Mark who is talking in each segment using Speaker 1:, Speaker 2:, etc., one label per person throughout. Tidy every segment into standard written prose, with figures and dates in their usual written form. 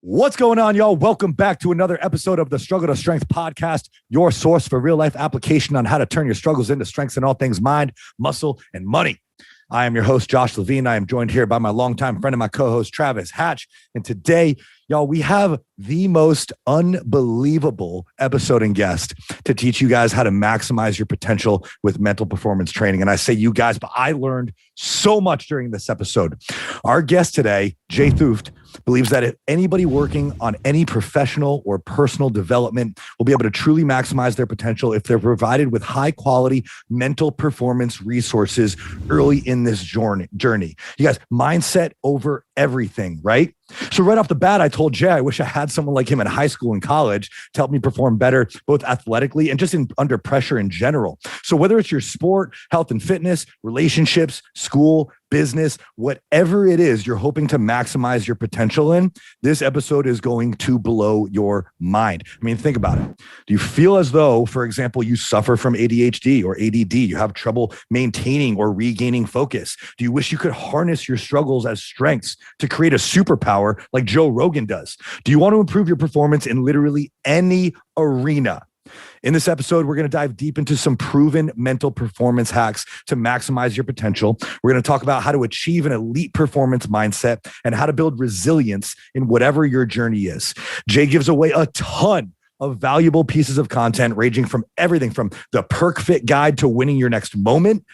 Speaker 1: What's going on, y'all? Welcome back to another episode of the Struggle to Strength podcast, your source for real-life application on how to turn your struggles into strengths in all things mind, muscle, and money. I am your host, Josh Levine. I am joined here by my longtime friend and my co-host, Travis Hatch. And today, y'all, we have the most unbelievable episode and guest to teach you guys how to maximize your potential with mental performance training. And I say you guys, but I learned so much during this episode. Our guest today, Jay Thooft, believes that if anybody working on any professional or personal development will be able to truly maximize their potential if they're provided with high quality mental performance resources early in this journey. You guys, mindset over everything, right? So right off the bat, I told Jay, I wish I had someone like him in high school and college to help me perform better, both athletically and just under pressure in general. So whether it's your sport, health and fitness, relationships, school, business, whatever it is you're hoping to maximize your potential in, this episode is going to blow your mind. I mean, think about it. Do you feel as though, for example, you suffer from ADHD or ADD? You have trouble maintaining or regaining focus? Do you wish you could harness your struggles as strengths to create a superpower like Joe Rogan does? Do you want to improve your performance in literally any arena? In this episode, we're going to dive deep into some proven mental performance hacks to maximize your potential. We're going to talk about how to achieve an elite performance mindset and how to build resilience in whatever your journey is. Jay gives away a ton of valuable pieces of content, ranging from everything from the PERC Fit guide to winning your next moment,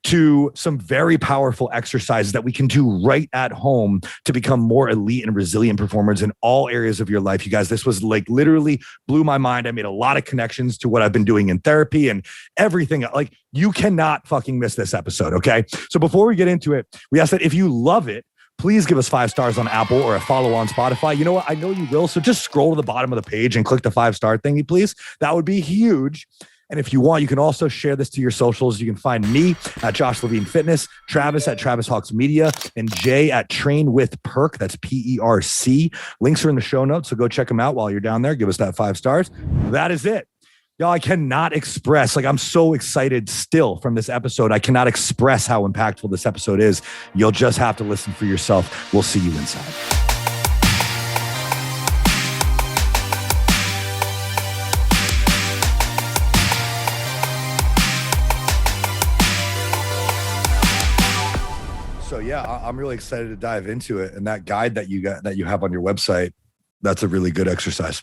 Speaker 1: to some very powerful exercises that we can do right at home to become more elite and resilient performers in all areas of your life. You guys, this was like literally blew my mind. I made a lot of connections to what I've been doing in therapy and everything. Like, you cannot fucking miss this episode, okay? So before we get into it, we ask that if you love it, please give us 5 stars on Apple or a follow on Spotify. You know what? I know you will. So just scroll to the bottom of the page and click the 5-star thingy, please. That would be huge. And if you want, you can also share this to your socials. You can find me at Josh Levine Fitness, Travis at Travis Hawks Media, and Jay at Train with PERC. That's PERC. Links are in the show notes, so go check them out while you're down there. Give us that 5 stars. That is it. Y'all, I cannot express, I'm so excited still from this episode. I cannot express how impactful this episode is. You'll just have to listen for yourself. We'll see you inside. So yeah, I'm really excited to dive into it. And that guide that you have on your website, that's a really good exercise.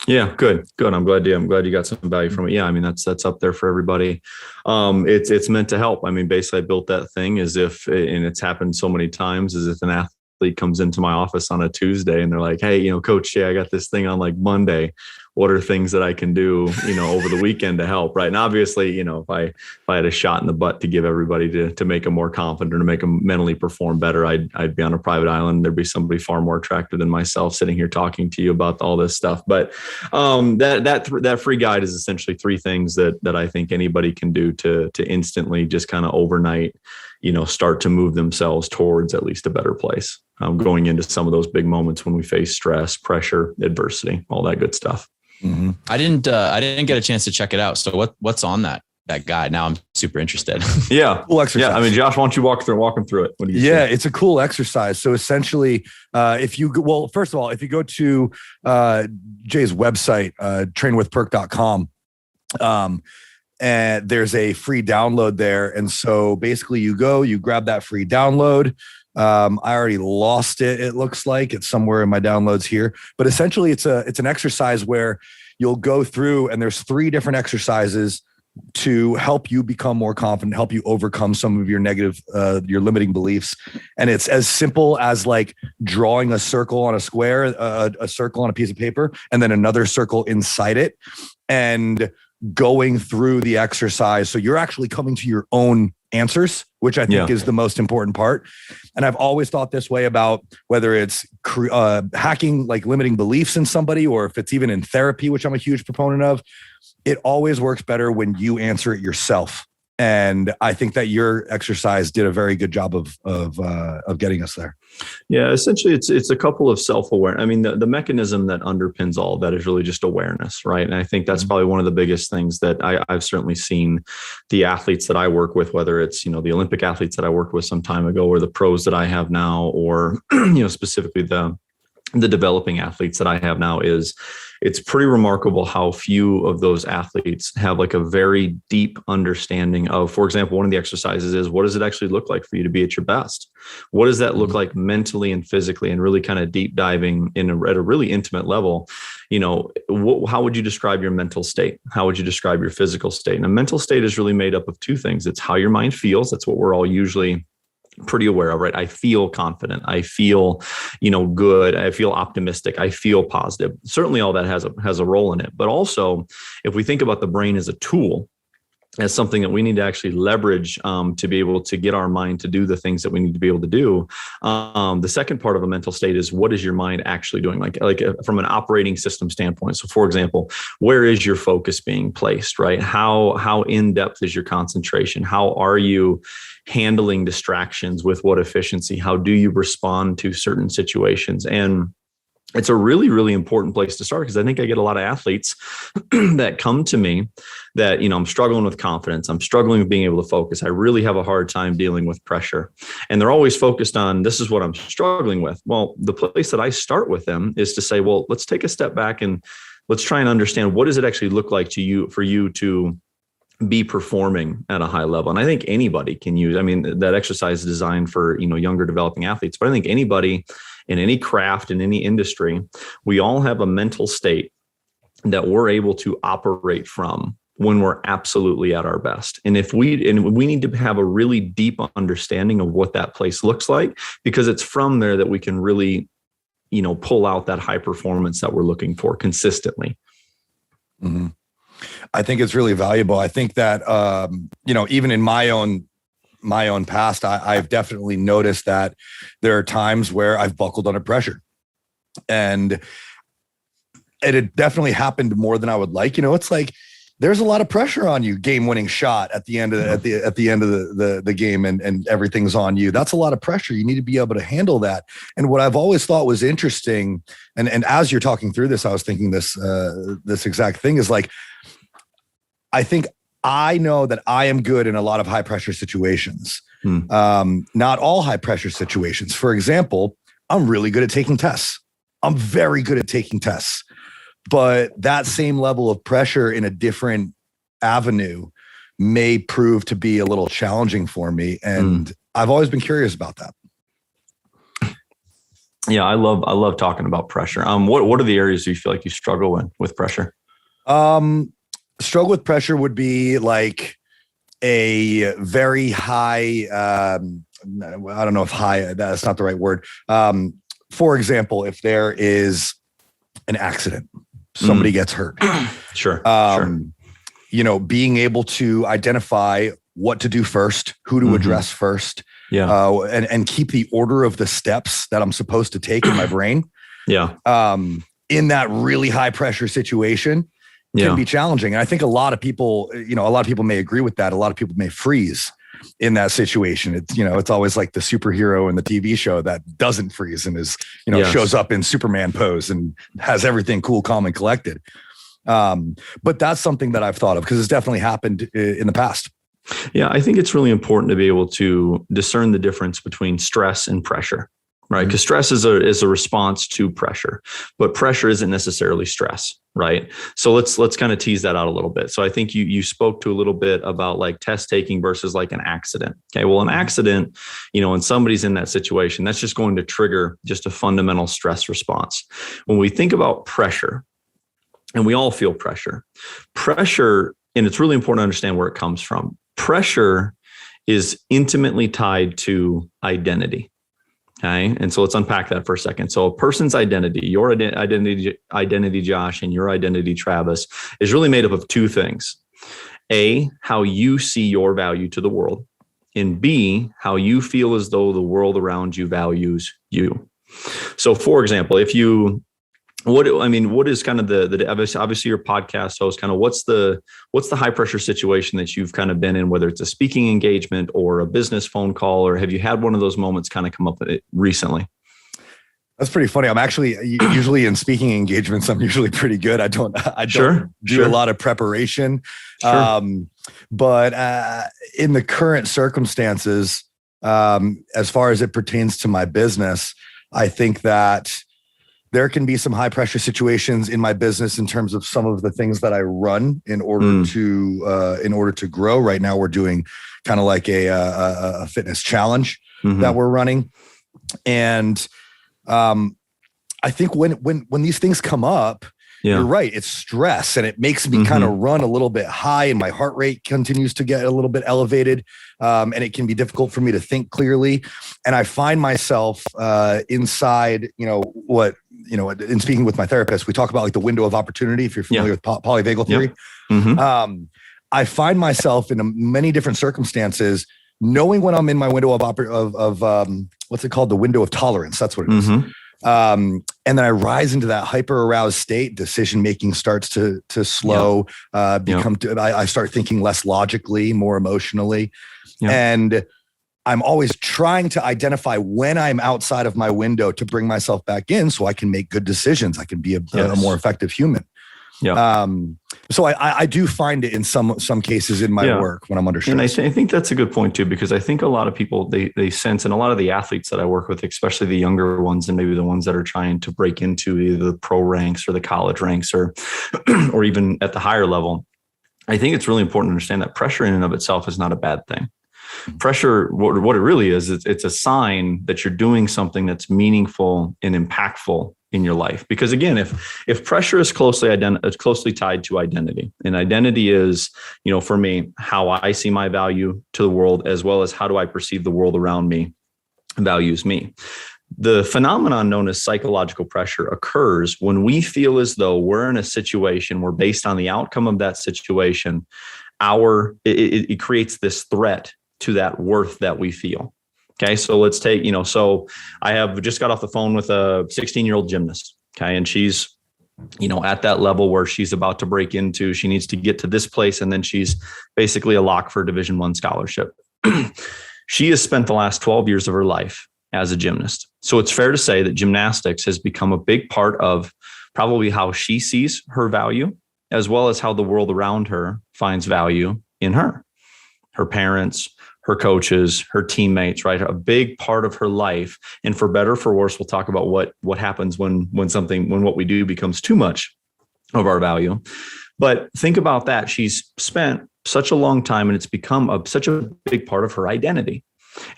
Speaker 2: Yeah, good. I'm glad you got some value from it. Yeah, I mean, that's up there for everybody. It's meant to help. I mean, basically I built that thing as if, and it's happened so many times, as if an athlete comes into my office on a Tuesday and they're like, hey, Coach Jay, I got this thing on like Monday. What are things that I can do, over the weekend to help? Right. And obviously, if I had a shot in the butt to give everybody to make them more confident or to make them mentally perform better, I'd be on a private island. There'd be somebody far more attractive than myself sitting here talking to you about all this stuff. But that free guide is essentially 3 things that I think anybody can do to instantly just kind of overnight, start to move themselves towards at least a better place, going into some of those big moments when we face stress, pressure, adversity, all that good stuff.
Speaker 3: Mm-hmm. I didn't get a chance to check it out. So what's on that guide? Now I'm super interested.
Speaker 2: Yeah.
Speaker 1: Cool exercise.
Speaker 2: Yeah. I mean, Josh, why don't you walk them through it? What do you say?
Speaker 1: It's a cool exercise. So essentially, first of all, if you go to Jay's website, trainwithperk.com, and there's a free download there. And so basically you grab that free download. I already lost it. It looks like it's somewhere in my downloads here, but essentially it's an exercise where you'll go through and there's 3 different exercises to help you become more confident, help you overcome some of your negative, your limiting beliefs. And it's as simple as like drawing a circle on a square, a circle on a piece of paper, and then another circle inside it, and going through the exercise. So you're actually coming to your own answers, which I think is the most important part. And I've always thought this way about whether it's hacking like limiting beliefs in somebody, or if it's even in therapy, which I'm a huge proponent of. It always works better when you answer it yourself. And I think that your exercise did a very good job of getting us there.
Speaker 2: Yeah, essentially it's a couple of self-aware. I mean, the mechanism that underpins all of that is really just awareness, right? And I think that's probably one of the biggest things that I've certainly seen the athletes that I work with, whether it's, the Olympic athletes that I worked with some time ago, or the pros that I have now, or, specifically the the developing athletes that I have now is it's pretty remarkable how few of those athletes have like a very deep understanding of, for example, one of the exercises is, what does it actually look like for you to be at your best? What does that look like mentally and physically, and really kind of deep diving at a really intimate level? How would you describe your mental state? How would you describe your physical state? And a mental state is really made up of two things. It's how your mind feels. That's what we're all usually pretty aware of, right? I feel confident. I feel, good. I feel optimistic. I feel positive. Certainly all that has a role in it. But also, if we think about the brain as a tool, as something that we need to actually leverage to be able to get our mind to do the things that we need to be able to do. The second part of a mental state is, what is your mind actually doing? Like from an operating system standpoint. So for example, where is your focus being placed, right? How in depth is your concentration? How are you handling distractions with what efficiency? How do you respond to certain situations? And it's a really, really important place to start, because I think I get a lot of athletes that come to me that, I'm struggling with confidence. I'm struggling with being able to focus. I really have a hard time dealing with pressure. And they're always focused on, this is what I'm struggling with. Well, the place that I start with them is to say, well, let's take a step back and let's try and understand, what does it actually look like for you to be performing at a high level? And I think anybody can use, that exercise is designed for, younger developing athletes, but I think anybody in any craft, in any industry, we all have a mental state that we're able to operate from when we're absolutely at our best. And we need to have a really deep understanding of what that place looks like, because it's from there that we can really, pull out that high performance that we're looking for consistently.
Speaker 1: Mm-hmm. I think it's really valuable. I think that, even in my own past, I've definitely noticed that there are times where I've buckled under pressure, and it had definitely happened more than I would like. It's like, there's a lot of pressure on you, game-winning shot at the end of the game, and everything's on you. That's a lot of pressure. You need to be able to handle that. And what I've always thought was interesting, and as you're talking through this, I was thinking this exact thing, is like, I think I know that I am good in a lot of high pressure situations. Not all high pressure situations. For example, I'm really good at taking tests. I'm very good at taking tests. But that same level of pressure in a different avenue may prove to be a little challenging for me. And I've always been curious about that.
Speaker 2: Yeah, I love talking about pressure. What are the areas you feel like you struggle with pressure?
Speaker 1: Struggle with pressure would be like a very high, I don't know if high, that's not the right word. For example, if there is an accident, somebody gets hurt.
Speaker 2: Sure.
Speaker 1: Being able to identify what to do first, who to address first, and keep the order of the steps that I'm supposed to take in my brain. Yeah. In that really high pressure situation can be challenging. And I think a lot of people may agree with that. A lot of people may freeze in that situation. It's always like the superhero in the TV show that doesn't freeze and shows up in Superman pose and has everything cool, calm, and collected. But that's something that I've thought of, because it's definitely happened in the past.
Speaker 2: Yeah, I think it's really important to be able to discern the difference between stress and pressure. Right. Because stress is a response to pressure, but pressure isn't necessarily stress. Right. So let's kind of tease that out a little bit. So I think you spoke to a little bit about like test taking versus like an accident. Okay. Well, an accident, when somebody's in that situation, that's just going to trigger just a fundamental stress response. When we think about pressure, and we all feel pressure, and it's really important to understand where it comes from. Pressure is intimately tied to identity. Okay. And so let's unpack that for a second. So a person's identity, your identity, Josh, and your identity, Travis, is really made up of two things. A, how you see your value to the world, and B, how you feel as though the world around you values you. So for example, what is kind of the obviously your podcast host, kind of what's the high pressure situation that you've kind of been in, whether it's a speaking engagement or a business phone call, or have you had one of those moments kind of come up recently?
Speaker 1: That's pretty funny. I'm actually usually in speaking engagements, I'm usually pretty good. I don't do a lot of preparation. Sure. But in the current circumstances, as far as it pertains to my business, I think that there can be some high pressure situations in my business in terms of some of the things that I run in order to grow. Right now, we're doing kind of like a fitness challenge that we're running. And I think when these things come up, you're right. It's stress, and it makes me kind of run a little bit high, and my heart rate continues to get a little bit elevated. And it can be difficult for me to think clearly. And I find myself inside, in speaking with my therapist, we talk about like the window of opportunity. If you're familiar with polyvagal theory, I find myself in many different circumstances, knowing when I'm in my window of what's it called? The window of tolerance. That's what it is. And then I rise into that hyper aroused state. Decision making starts to slow, I start thinking less logically, more emotionally. And I'm always trying to identify when I'm outside of my window to bring myself back in so I can make good decisions. I can be a more effective human. So I do find it in some cases in my work when I'm under stress.
Speaker 2: And I think that's a good point too, because I think a lot of people, they sense, and a lot of the athletes that I work with, especially the younger ones, and maybe the ones that are trying to break into either the pro ranks or the college ranks or even at the higher level, I think it's really important to understand that pressure in and of itself is not a bad thing. Pressure, what it really is, it's a sign that you're doing something that's meaningful and impactful in your life. Because again, if pressure is closely tied to identity, and identity is, for me, how I see my value to the world, as well as how do I perceive the world around me values me. The phenomenon known as psychological pressure occurs when we feel as though we're in a situation where, based on the outcome of that situation, it creates this threat to that worth that we feel. Okay. So let's take, so I have just got off the phone with a 16-year-old gymnast. Okay. And she's, at that level where she's about to break into, she needs to get to this place. And then she's basically a lock for a Division I scholarship. She has spent the last 12 years of her life as a gymnast. So it's fair to say that gymnastics has become a big part of probably how she sees her value, as well as how the world around her finds value in her. Her parents, her coaches, her teammates, right? A big part of her life. And for better or for worse, we'll talk about what happens when what we do becomes too much of our value. But think about that. She's spent such a long time, and it's become such a big part of her identity.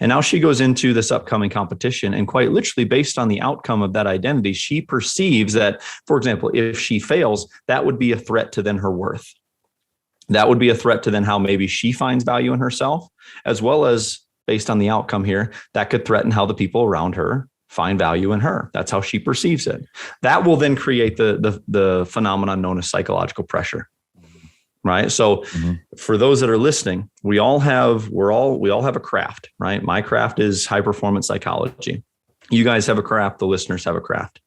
Speaker 2: And now she goes into this upcoming competition, and quite literally, based on the outcome of that identity, she perceives that, for example, if she fails, that would be a threat to then her worth. That would be a threat to then how maybe she finds value in herself, as well as, based on the outcome here, that could threaten how the people around her find value in her. That's how she perceives it. That will then create the phenomenon known as psychological pressure. Right. So for those that are listening, we all have a craft, right? My craft is high performance psychology. You guys have a craft. The listeners have a craft.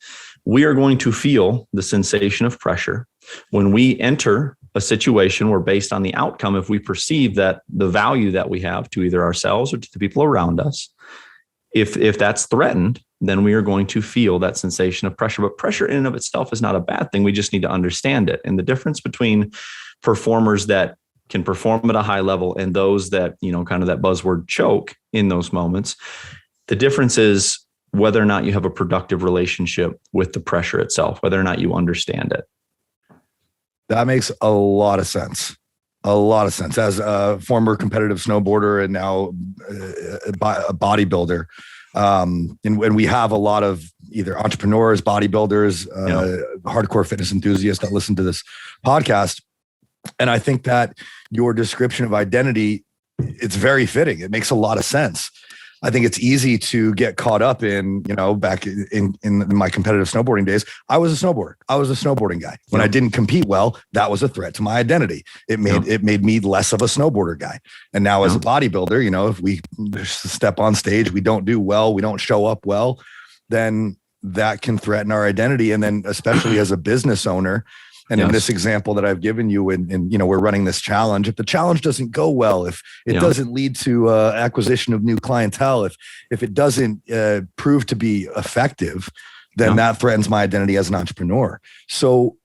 Speaker 2: We are going to feel the sensation of pressure when we enter a situation where, based on the outcome, if we perceive that the value that we have to either ourselves or to the people around us, if that's threatened, then we are going to feel that sensation of pressure. But pressure in and of itself is not a bad thing. We just need to understand it. And the difference between performers that can perform at a high level and those that, kind of that buzzword choke in those moments, the difference is whether or not you have a productive relationship with the pressure itself, whether or not you understand it.
Speaker 1: That makes a lot of sense. As a former competitive snowboarder and now a bodybuilder, and we have a lot of either entrepreneurs, bodybuilders, hardcore fitness enthusiasts that listen to this podcast. And I think that your description of identity, it's very fitting. It makes a lot of sense. I think it's easy to get caught up in, back in my competitive snowboarding days, I was a snowboarder. I was a snowboarding guy. When I didn't compete well, that was a threat to my identity. It made me less of a snowboarder guy. And now as a bodybuilder, if we step on stage, we don't do well, we don't show up well, then that can threaten our identity. And then especially as a business owner, and in this example that I've given you, and we're running this challenge. If the challenge doesn't go well, if it doesn't lead to acquisition of new clientele, if it doesn't prove to be effective, then that threatens my identity as an entrepreneur. So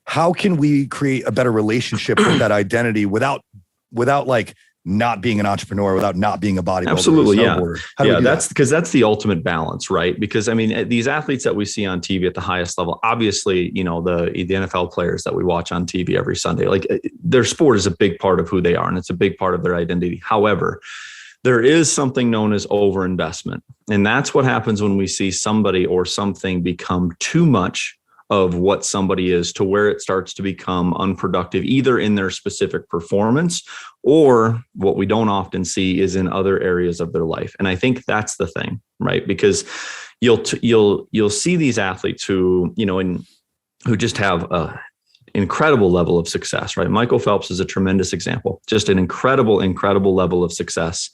Speaker 1: how can we create a better relationship with that identity without like not being an entrepreneur, without not being a bodybuilder?
Speaker 2: Absolutely. Yeah.
Speaker 1: That's
Speaker 2: because that's the ultimate balance, right? Because I mean, these athletes that we see on TV at the highest level, obviously, the NFL players that we watch on TV every Sunday, like their sport is a big part of who they are, and it's a big part of their identity. However, there is something known as overinvestment. And that's what happens when we see somebody or something become too much of what somebody is, to where it starts to become unproductive, either in their specific performance, or what we don't often see is in other areas of their life. And I think that's the thing, right? Because you'll see these athletes who, who just have a incredible level of success, right? Michael Phelps is a tremendous example, just an incredible level of success.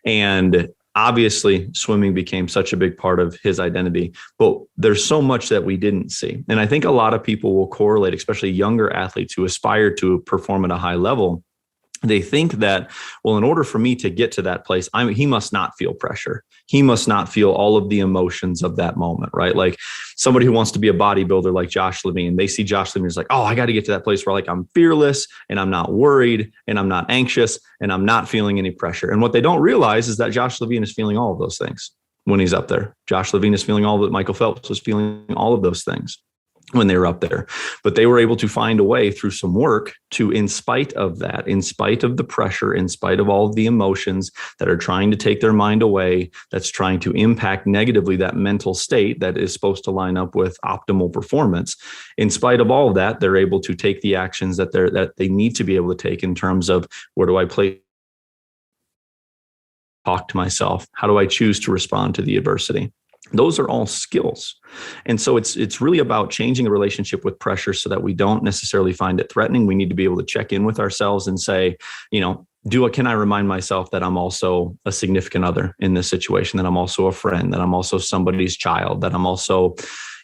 Speaker 2: And obviously, swimming became such a big part of his identity, but there's so much that we didn't see. And I think a lot of people will correlate, especially younger athletes who aspire to perform at a high level. They think that, well, in order for me to get to that place, he must not feel pressure. He must not feel all of the emotions of that moment, right? Like somebody who wants to be a bodybuilder like Josh Levine, they see Josh Levine as like, oh, I got to get to that place where like I'm fearless and I'm not worried and I'm not anxious and I'm not feeling any pressure. And what they don't realize is that Josh Levine is feeling all of those things when he's up there. Josh Levine is feeling all that. Michael Phelps was feeling all of those things when they were up there, but they were able to find a way through some work to, in spite of that, in spite of the pressure, in spite of all of the emotions that are trying to take their mind away, that's trying to impact negatively that mental state that is supposed to line up with optimal performance. In spite of all of that, they're able to take the actions that they need to be able to take in terms of, where do I play? Talk to myself? How do I choose to respond to the adversity? Those are all skills. And so it's really about changing the relationship with pressure so that we don't necessarily find it threatening. We need to be able to check in with ourselves and say, can I remind myself that I'm also a significant other in this situation, that I'm also a friend, that I'm also somebody's child, that I'm also,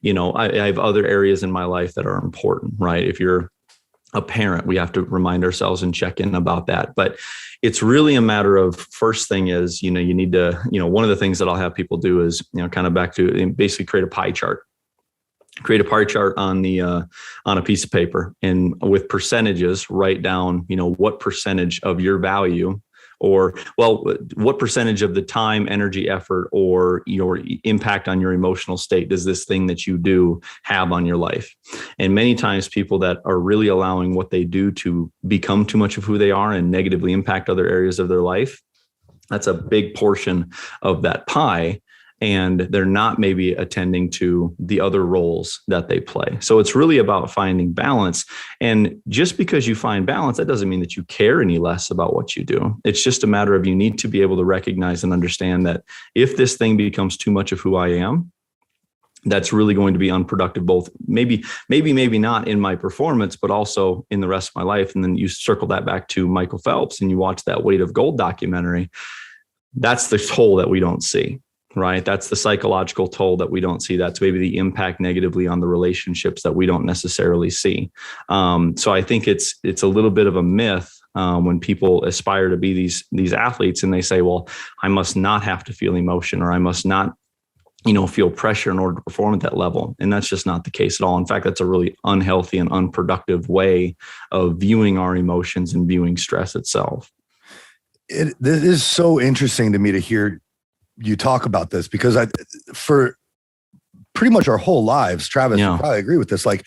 Speaker 2: I have other areas in my life that are important, right? If you're a parent, we have to remind ourselves and check in about that. But it's really a matter of, first thing is, you need to, one of the things that I'll have people do is, kind of back to basically create a pie chart. Create a pie chart on a piece of paper, and with percentages, write down, what percentage of your value, or what percentage of the time, energy, effort, or your impact on your emotional state does this thing that you do have on your life? And many times people that are really allowing what they do to become too much of who they are and negatively impact other areas of their life, that's a big portion of that pie. And they're not maybe attending to the other roles that they play. So it's really about finding balance. And just because you find balance, that doesn't mean that you care any less about what you do. It's just a matter of, you need to be able to recognize and understand that if this thing becomes too much of who I am, that's really going to be unproductive, both maybe not in my performance, but also in the rest of my life. And then you circle that back to Michael Phelps and you watch that Weight of Gold documentary. That's the toll that we don't see. Right. That's the psychological toll that we don't see. That's maybe the impact negatively on the relationships that we don't necessarily see. So I think it's a little bit of a myth when people aspire to be these athletes and they say, well, I must not have to feel emotion, or I must not, feel pressure in order to perform at that level. And that's just not the case at all. In fact, that's a really unhealthy and unproductive way of viewing our emotions and viewing stress itself.
Speaker 1: This is so interesting to me to hear you talk about this, because for pretty much our whole lives, Travis, you probably agree with this. Like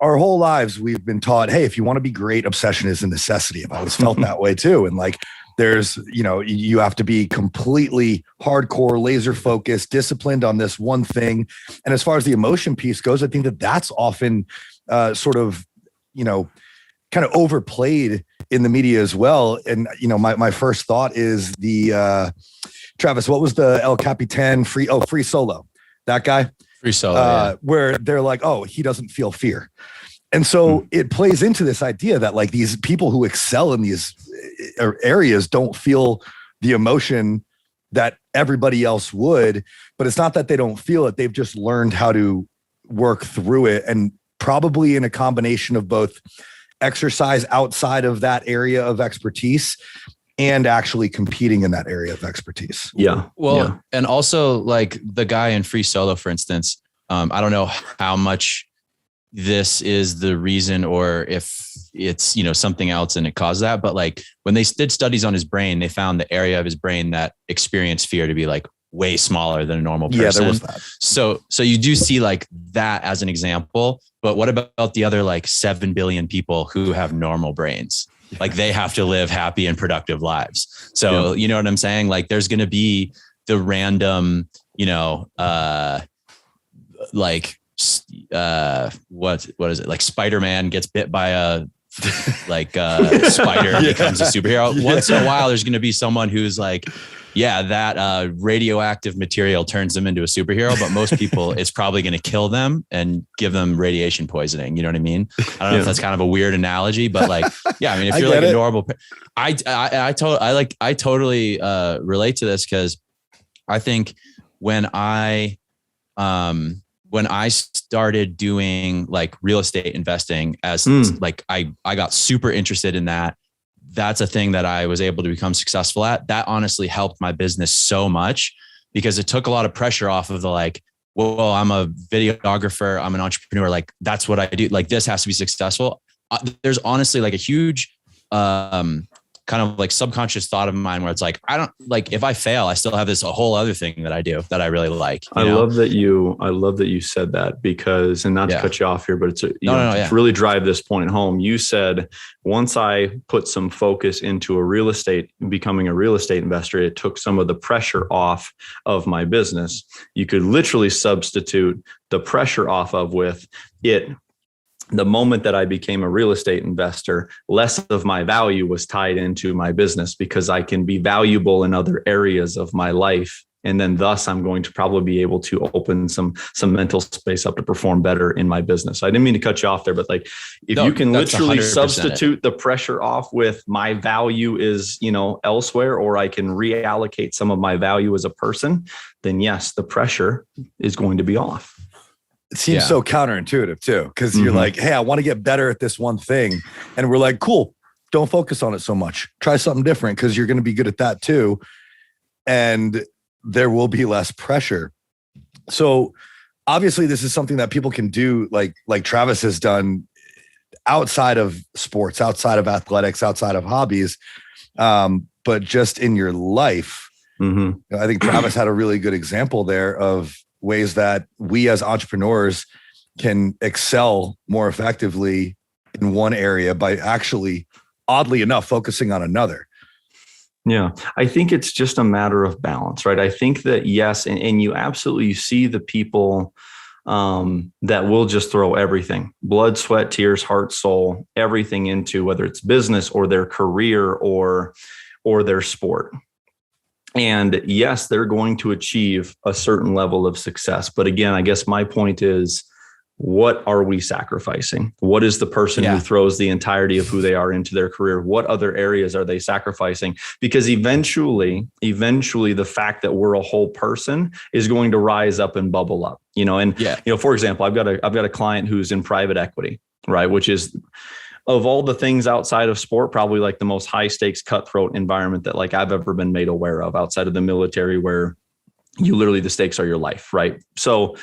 Speaker 1: our whole lives, we've been taught, hey, if you want to be great, obsession is a necessity. I've always felt that way too. And like, there's, you have to be completely hardcore, laser focused, disciplined on this one thing. And as far as the emotion piece goes, I think that's often sort of, kind of overplayed in the media as well. And, my first thought is Travis, what was the El Capitan Free Solo? That guy?
Speaker 3: Free Solo,
Speaker 1: where they're like, oh, he doesn't feel fear. And so it plays into this idea that like these people who excel in these areas don't feel the emotion that everybody else would, but it's not that they don't feel it. They've just learned how to work through it, and probably in a combination of both exercise outside of that area of expertise and actually competing in that area of expertise.
Speaker 2: Yeah.
Speaker 3: Well, and also like the guy in Free Solo, for instance, I don't know how much this is the reason or if it's, something else and it caused that. But like when they did studies on his brain, they found the area of his brain that experienced fear to be like way smaller than a normal person.
Speaker 1: Yeah, there was that.
Speaker 3: So you do see like that as an example, but what about the other like 7 billion people who have normal brains? Like they have to live happy and productive lives. So, you know what I'm saying? Like there's going to be the random, what is it? Like Spider-Man gets bit by a spider and becomes a superhero. Once in a while, there's going to be someone who's like, that radioactive material turns them into a superhero. But most people, it's probably going to kill them and give them radiation poisoning. You know what I mean? I don't know if that's kind of a weird analogy, but like, if you're like a normal, I totally relate to this because I think when I started doing like real estate investing as like I got super interested in that. That's a thing that I was able to become successful at. That honestly helped my business so much because it took a lot of pressure off of the like, well, I'm a videographer, I'm an entrepreneur. Like that's what I do. Like this has to be successful. There's honestly like a huge kind of like subconscious thought of mine where it's like, I don't like if I fail, I still have this a whole other thing that I do that I really like.
Speaker 2: I love that you said that because, and not to cut you off here, but it's to really drive this point home. You said, once I put some focus into becoming a real estate investor, it took some of the pressure off of my business. You could literally substitute the pressure off of with it. The moment that I became a real estate investor, less of my value was tied into my business because I can be valuable in other areas of my life. And then thus I'm going to probably be able to open some mental space up to perform better in my business. I didn't mean to cut you off there, but like if you can literally substitute the pressure off with my value is, elsewhere, or I can reallocate some of my value as a person, then yes, the pressure is going to be off.
Speaker 1: It seems so counterintuitive too, because you're like, hey, I want to get better at this one thing. And we're like, cool, don't focus on it so much. Try something different because you're going to be good at that too. And there will be less pressure. So obviously this is something that people can do like Travis has done outside of sports, outside of athletics, outside of hobbies. But just in your life, I think Travis had a really good example there of ways that we as entrepreneurs can excel more effectively in one area by actually, oddly enough, focusing on another.
Speaker 2: Yeah, I think it's just a matter of balance, right? I think that yes, and you absolutely see the people that will just throw everything, blood, sweat, tears, heart, soul, everything into whether it's business or their career or their sport. And yes, they're going to achieve a certain level of success. But again, I guess my point is, what are we sacrificing? What is the person who throws the entirety of who they are into their career? What other areas are they sacrificing? Because eventually the fact that we're a whole person is going to rise up and bubble up, for example, I've got a client who's in private equity, right? Which is, of all the things outside of sport, probably like the most high stakes cutthroat environment that like I've ever been made aware of outside of the military, where the stakes are your life. Right. So,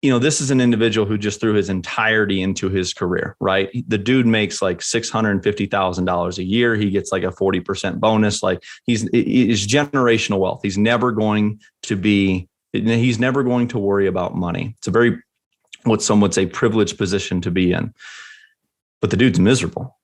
Speaker 2: this is an individual who just threw his entirety into his career, right? The dude makes like $650,000 a year. He gets like a 40% bonus. Like he's generational wealth. He's never going to worry about money. It's a very, what some would say, privileged position to be in. But the dude's miserable.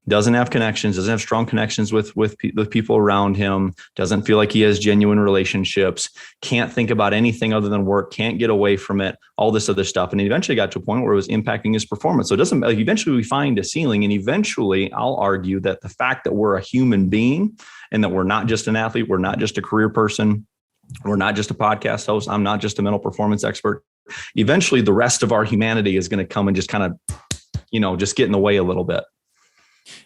Speaker 2: Doesn't have connections, doesn't have strong connections with the people around him, doesn't feel like he has genuine relationships, can't think about anything other than work, can't get away from it, all this other stuff. And he eventually got to a point where it was impacting his performance. So it doesn't, eventually we find a ceiling. And eventually I'll argue that the fact that we're a human being and that we're not just an athlete, we're not just a career person, we're not just a podcast host, I'm not just a mental performance expert. Eventually the rest of our humanity is going to come and just kind of, just get in the way a little bit.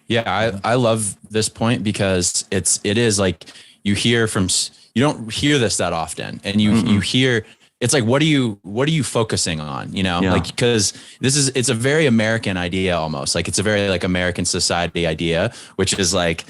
Speaker 3: Yeah, I love this point because it is like you don't hear this that often, and you hear it's like what are you focusing on? Like because it's a very American idea almost, like it's a very like American society idea, which is like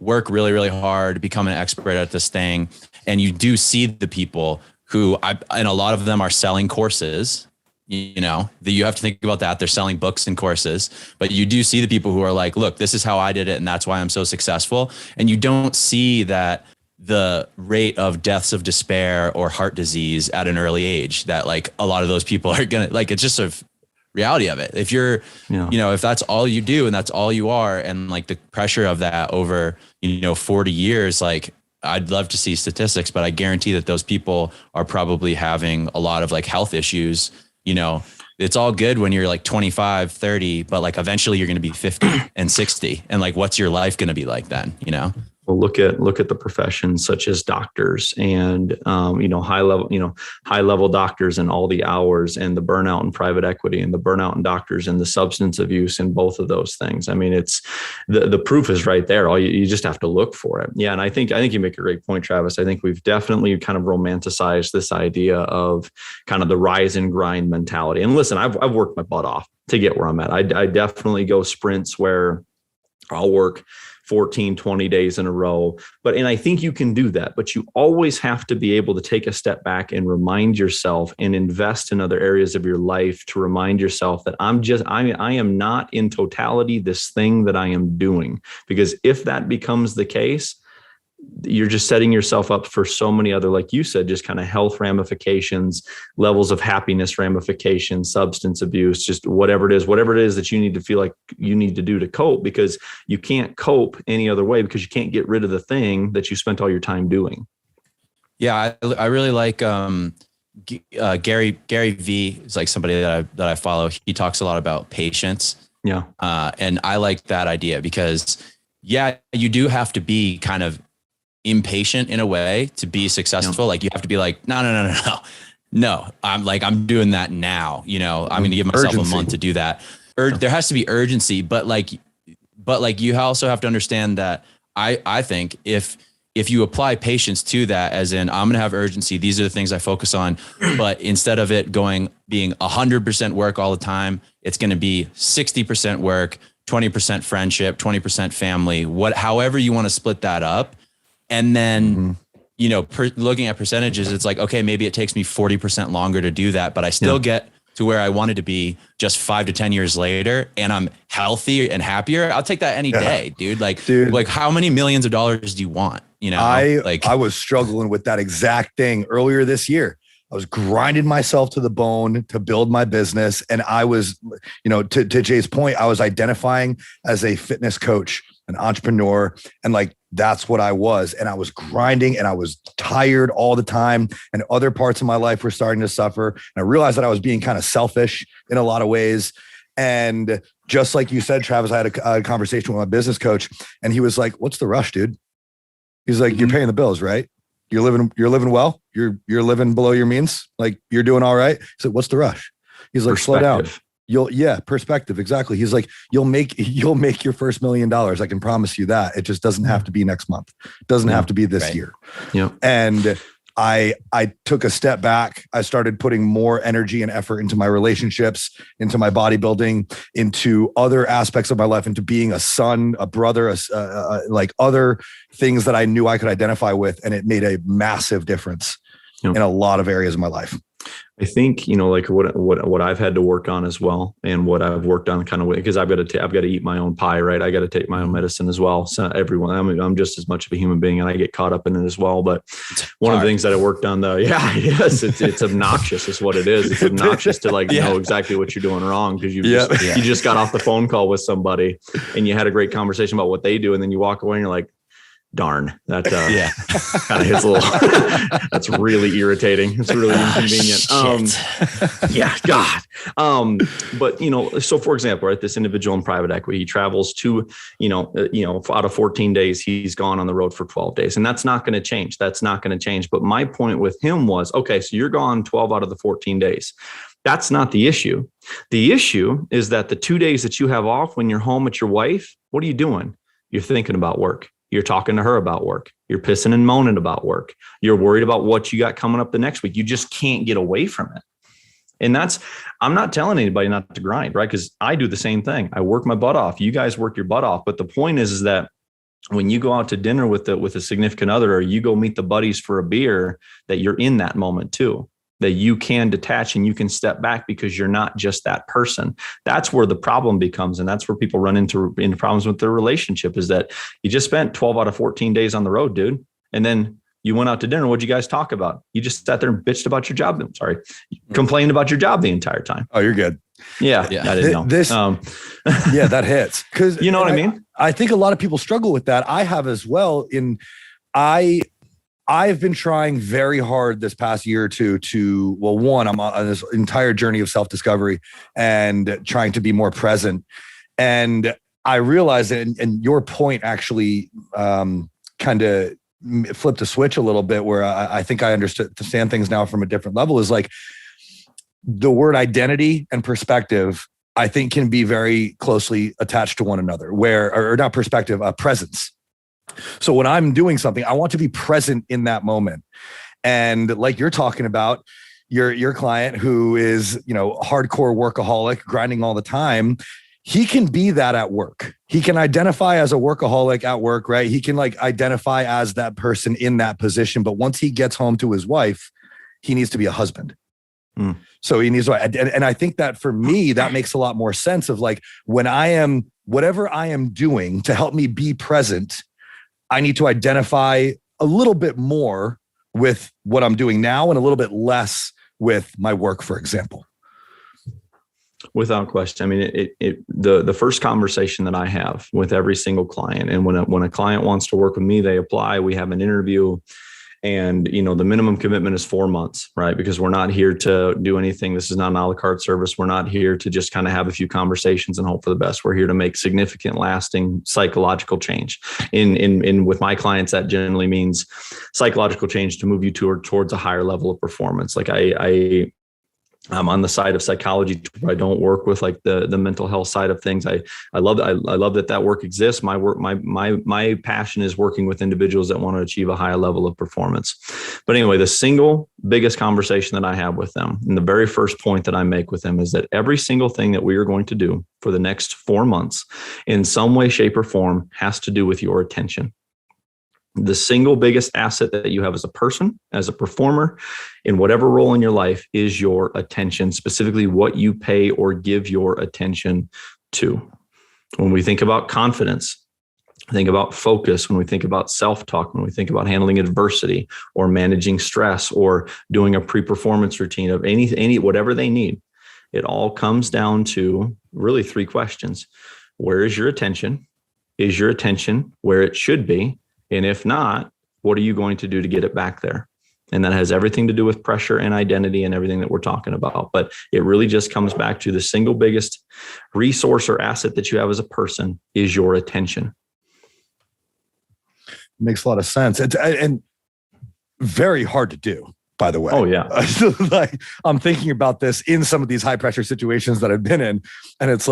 Speaker 3: work really really hard, become an expert at this thing, and you do see the people who and a lot of them are selling courses. you know, that you have to think about that. They're selling books and courses, but you do see the people who are like, look, this is how I did it. And that's why I'm so successful. And you don't see that the rate of deaths of despair or heart disease at an early age, that like a lot of those people are going to, like, it's just a reality of it. If you're, you know, if that's all you do and that's all you are, and like the pressure of that over, 40 years, like, I'd love to see statistics, but I guarantee that those people are probably having a lot of like health issues. It's all good when you're like 25, 30, but like eventually you're going to be 50 and 60. And like, what's your life going to be like then,
Speaker 2: Well, look at the professions such as doctors and, high level doctors and all the hours, and the burnout in private equity and the burnout in doctors and the substance abuse and both of those things. I mean, it's the proof is right there. You just have to look for it. Yeah. And I think you make a great point, Travis. I think we've definitely kind of romanticized this idea of kind of the rise and grind mentality. And listen, I've worked my butt off to get where I'm at. I definitely go sprints where I'll work 14, 20 days in a row. And I think you can do that, but you always have to be able to take a step back and remind yourself and invest in other areas of your life to remind yourself that I am not in totality this thing that I am doing. Because if that becomes the case, you're just setting yourself up for so many other, like you said, just kind of health ramifications, levels of happiness ramifications, substance abuse, just whatever it is that you need to feel like you need to do to cope, because you can't cope any other way, because you can't get rid of the thing that you spent all your time doing.
Speaker 3: Yeah. I really like, Gary V is like somebody that I follow. He talks a lot about patience.
Speaker 2: Yeah.
Speaker 3: And I like that idea because you do have to be kind of impatient in a way to be successful. Like you have to be like, no, I'm doing that now, I'm going to give myself a month to do that. There has to be urgency, but you also have to understand that I think if you apply patience to that, as in I'm going to have urgency, these are the things I focus on, but instead of it being 100% work all the time, it's going to be 60% work, 20% friendship, 20% family, however you want to split that up. And then, looking at percentages, it's like, okay, maybe it takes me 40% longer to do that, but I still get to where I wanted to be just 5 to 10 years later, and I'm healthier and happier. I'll take that any day, dude. Like how many millions of dollars do you want?
Speaker 1: I was struggling with that exact thing earlier this year. I was grinding myself to the bone to build my business. And I was, to Jay's point, I was identifying as a fitness coach, an entrepreneur, and like, that's what I was. And I was grinding and I was tired all the time. And other parts of my life were starting to suffer. And I realized that I was being kind of selfish in a lot of ways. And just like you said, Travis, I had a conversation with my business coach, and he was like, "What's the rush, dude?" He's like, "You're paying the bills, right? You're living well. You're living below your means. Like, you're doing all right." He said, "What's the rush?" He's like, "Slow down. Perspective. Exactly." He's like, you'll make your first $1 million. I can promise you that. It just doesn't have to be next month. It doesn't have to be this year.
Speaker 2: Yeah.
Speaker 1: And I took a step back. I started putting more energy and effort into my relationships, into my bodybuilding, into other aspects of my life, into being a son, a brother, like other things that I knew I could identify with. And it made a massive difference in a lot of areas of my life.
Speaker 2: I think, like what I've had to work on as well, and what I've worked on kind of, because I've got to eat my own pie, right? I got to take my own medicine as well. So everyone, I'm just as much of a human being, and I get caught up in it as well. But one of the things that I worked on, though, it's obnoxious is what it is. It's obnoxious to know exactly what you're doing wrong, because you just got off the phone call with somebody and you had a great conversation about what they do, and then you walk away and you're like, darn, that kind of hits a little. That's really irritating. It's really inconvenient. God. But so for example, right, this individual in private equity, he travels to, out of 14 days, he's gone on the road for 12 days, and that's not going to change. But my point with him was, okay, so you're gone 12 out of the 14 days. That's not the issue. The issue is that the 2 days that you have off when you're home with your wife, what are you doing? You're thinking about work. You're talking to her about work. You're pissing and moaning about work. You're worried about what you got coming up the next week. You just can't get away from it. And I'm not telling anybody not to grind, right? Because I do the same thing. I work my butt off. You guys work your butt off. But the point is that when you go out to dinner with a significant other, or you go meet the buddies for a beer, that you're in that moment too. that you can detach and you can step back because you're not just that person. That's where the problem becomes. And that's where people run into problems with their relationship, is that you just spent 12 out of 14 days on the road, dude. And then you went out to dinner. What'd you guys talk about? You just sat there and bitched about your job. I'm sorry. Complained about your job the entire time.
Speaker 1: Oh, you're good.
Speaker 2: Yeah. I didn't know.
Speaker 1: Yeah, that hits. Cause
Speaker 2: you know what I mean?
Speaker 1: I think a lot of people struggle with that. I have as well. I've been trying very hard this past year or two one, I'm on this entire journey of self-discovery and trying to be more present. And I realized that, and your point actually kind of flipped a switch a little bit, where I think I understand things now from a different level, is like the word identity and perspective, I think, can be very closely attached to one another, or not perspective, presence. So when I'm doing something, I want to be present in that moment. And like you're talking about, your client who is, hardcore workaholic, grinding all the time, he can be that at work. He can identify as a workaholic at work, right? He can identify as that person in that position. But once he gets home to his wife, he needs to be a husband. So he needs to, and I think that for me, that makes a lot more sense of when whatever I am doing to help me be present, I need to identify a little bit more with what I'm doing now and a little bit less with my work, for example.
Speaker 2: Without question. I mean, the first conversation that I have with every single client, and when a client wants to work with me, they apply, we have an interview, and the minimum commitment is 4 months, right? Because we're not here to do anything. This is not an a la carte service. We're not here to just kind of have a few conversations and hope for the best. We're here to make significant, lasting psychological change. In with my clients, that generally means psychological change to move you towards a higher level of performance. I'm on the side of psychology. I don't work with the mental health side of things. I love that work exists. My passion is working with individuals that want to achieve a higher level of performance. But anyway, the single biggest conversation that I have with them, and the very first point that I make with them, is that every single thing that we are going to do for the next 4 months in some way, shape, or form has to do with your attention. The single biggest asset that you have as a person, as a performer, in whatever role in your life, is your attention, specifically what you pay or give your attention to. When we think about confidence, think about focus. When we think about self-talk, when we think about handling adversity or managing stress or doing a pre-performance routine of any whatever they need, it all comes down to really 3 questions. Where is your attention? Is your attention where it should be? And if not, what are you going to do to get it back there? And that has everything to do with pressure and identity and everything that we're talking about. But it really just comes back to the single biggest resource or asset that you have as a person is your attention.
Speaker 1: Makes a lot of sense. And very hard to do, by the way.
Speaker 2: Oh, yeah.
Speaker 1: I'm thinking about this in some of these high pressure situations that I've been in. And it's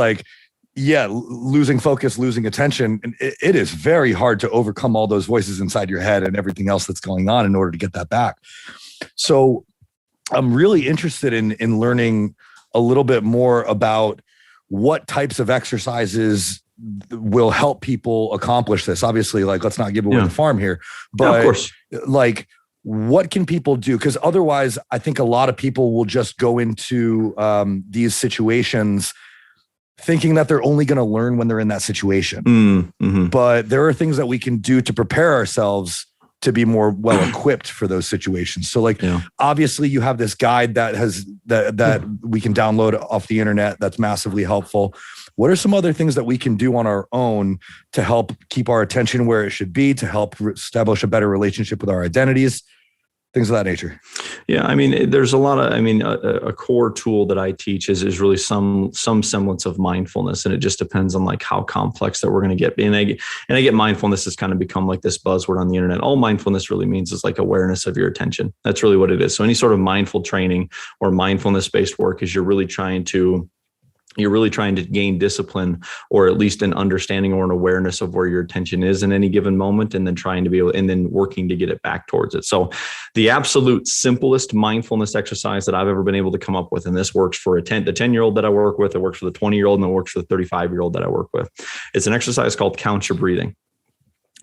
Speaker 1: losing focus, losing attention. And it is very hard to overcome all those voices inside your head and everything else that's going on in order to get that back. So I'm really interested in learning a little bit more about what types of exercises will help people accomplish this. Obviously, let's not give away the farm here, but
Speaker 2: of course.
Speaker 1: What can people do? Because otherwise, I think a lot of people will just go into these situations thinking that they're only going to learn when they're in that situation.
Speaker 2: Mm-hmm.
Speaker 1: But there are things that we can do to prepare ourselves to be more well equipped for those situations. So obviously you have this guide that we can download off the internet. That's massively helpful. What are some other things that we can do on our own to help keep our attention where it should be, to help establish a better relationship with our identities? Things of that nature. Yeah.
Speaker 2: I mean, there's a lot of, a core tool that I teach is really some semblance of mindfulness. And it just depends on how complex that we're going to get. And I get mindfulness has kind of become this buzzword on the internet. All mindfulness really means is awareness of your attention. That's really what it is. So any sort of mindful training or mindfulness based work is you're really trying to gain discipline, or at least an understanding or an awareness of where your attention is in any given moment, and then working to get it back towards it. So the absolute simplest mindfulness exercise that I've ever been able to come up with, and this works for the 10-year-old that I work with, it works for the 20-year-old, and it works for the 35-year-old that I work with. It's an exercise called Count Your Breathing.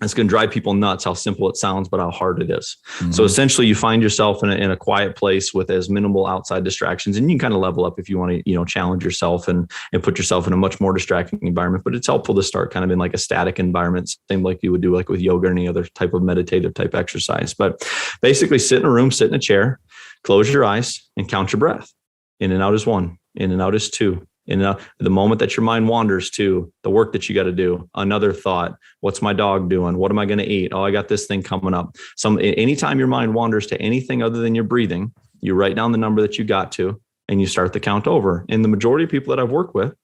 Speaker 2: It's going to drive people nuts how simple it sounds, but how hard it is. So essentially you find yourself in a quiet place with as minimal outside distractions, and you can kind of level up if you want to, challenge yourself and put yourself in a much more distracting environment. But it's helpful to start kind of in like a static environment, same like you would do like with yoga or any other type of meditative type exercise. But basically sit in a room, sit in a chair, close your eyes and count your breath. In and out is 1, in and out is 2. In the moment that your mind wanders to the work that you got to do, another thought, what's my dog doing? What am I going to eat? Oh, I got this thing coming up. Anytime your mind wanders to anything other than your breathing, you write down the number that you got to, and you start the count over. And the majority of people that I've worked with,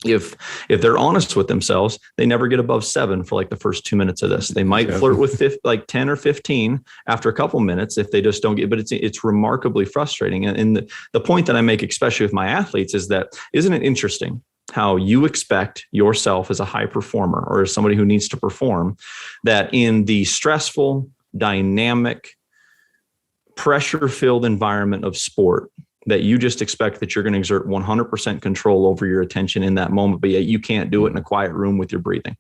Speaker 2: if they're honest with themselves, they never get above 7 for like the first 2 minutes of this. They might flirt with 10 or 15 after a couple minutes if they just don't get, but it's remarkably frustrating. And the point that I make, especially with my athletes, is that, isn't it interesting how you expect yourself as a high performer or as somebody who needs to perform, that in the stressful, dynamic, pressure-filled environment of sport, that you just expect that you're going to exert 100% control over your attention in that moment, but yet you can't do it in a quiet room with your breathing.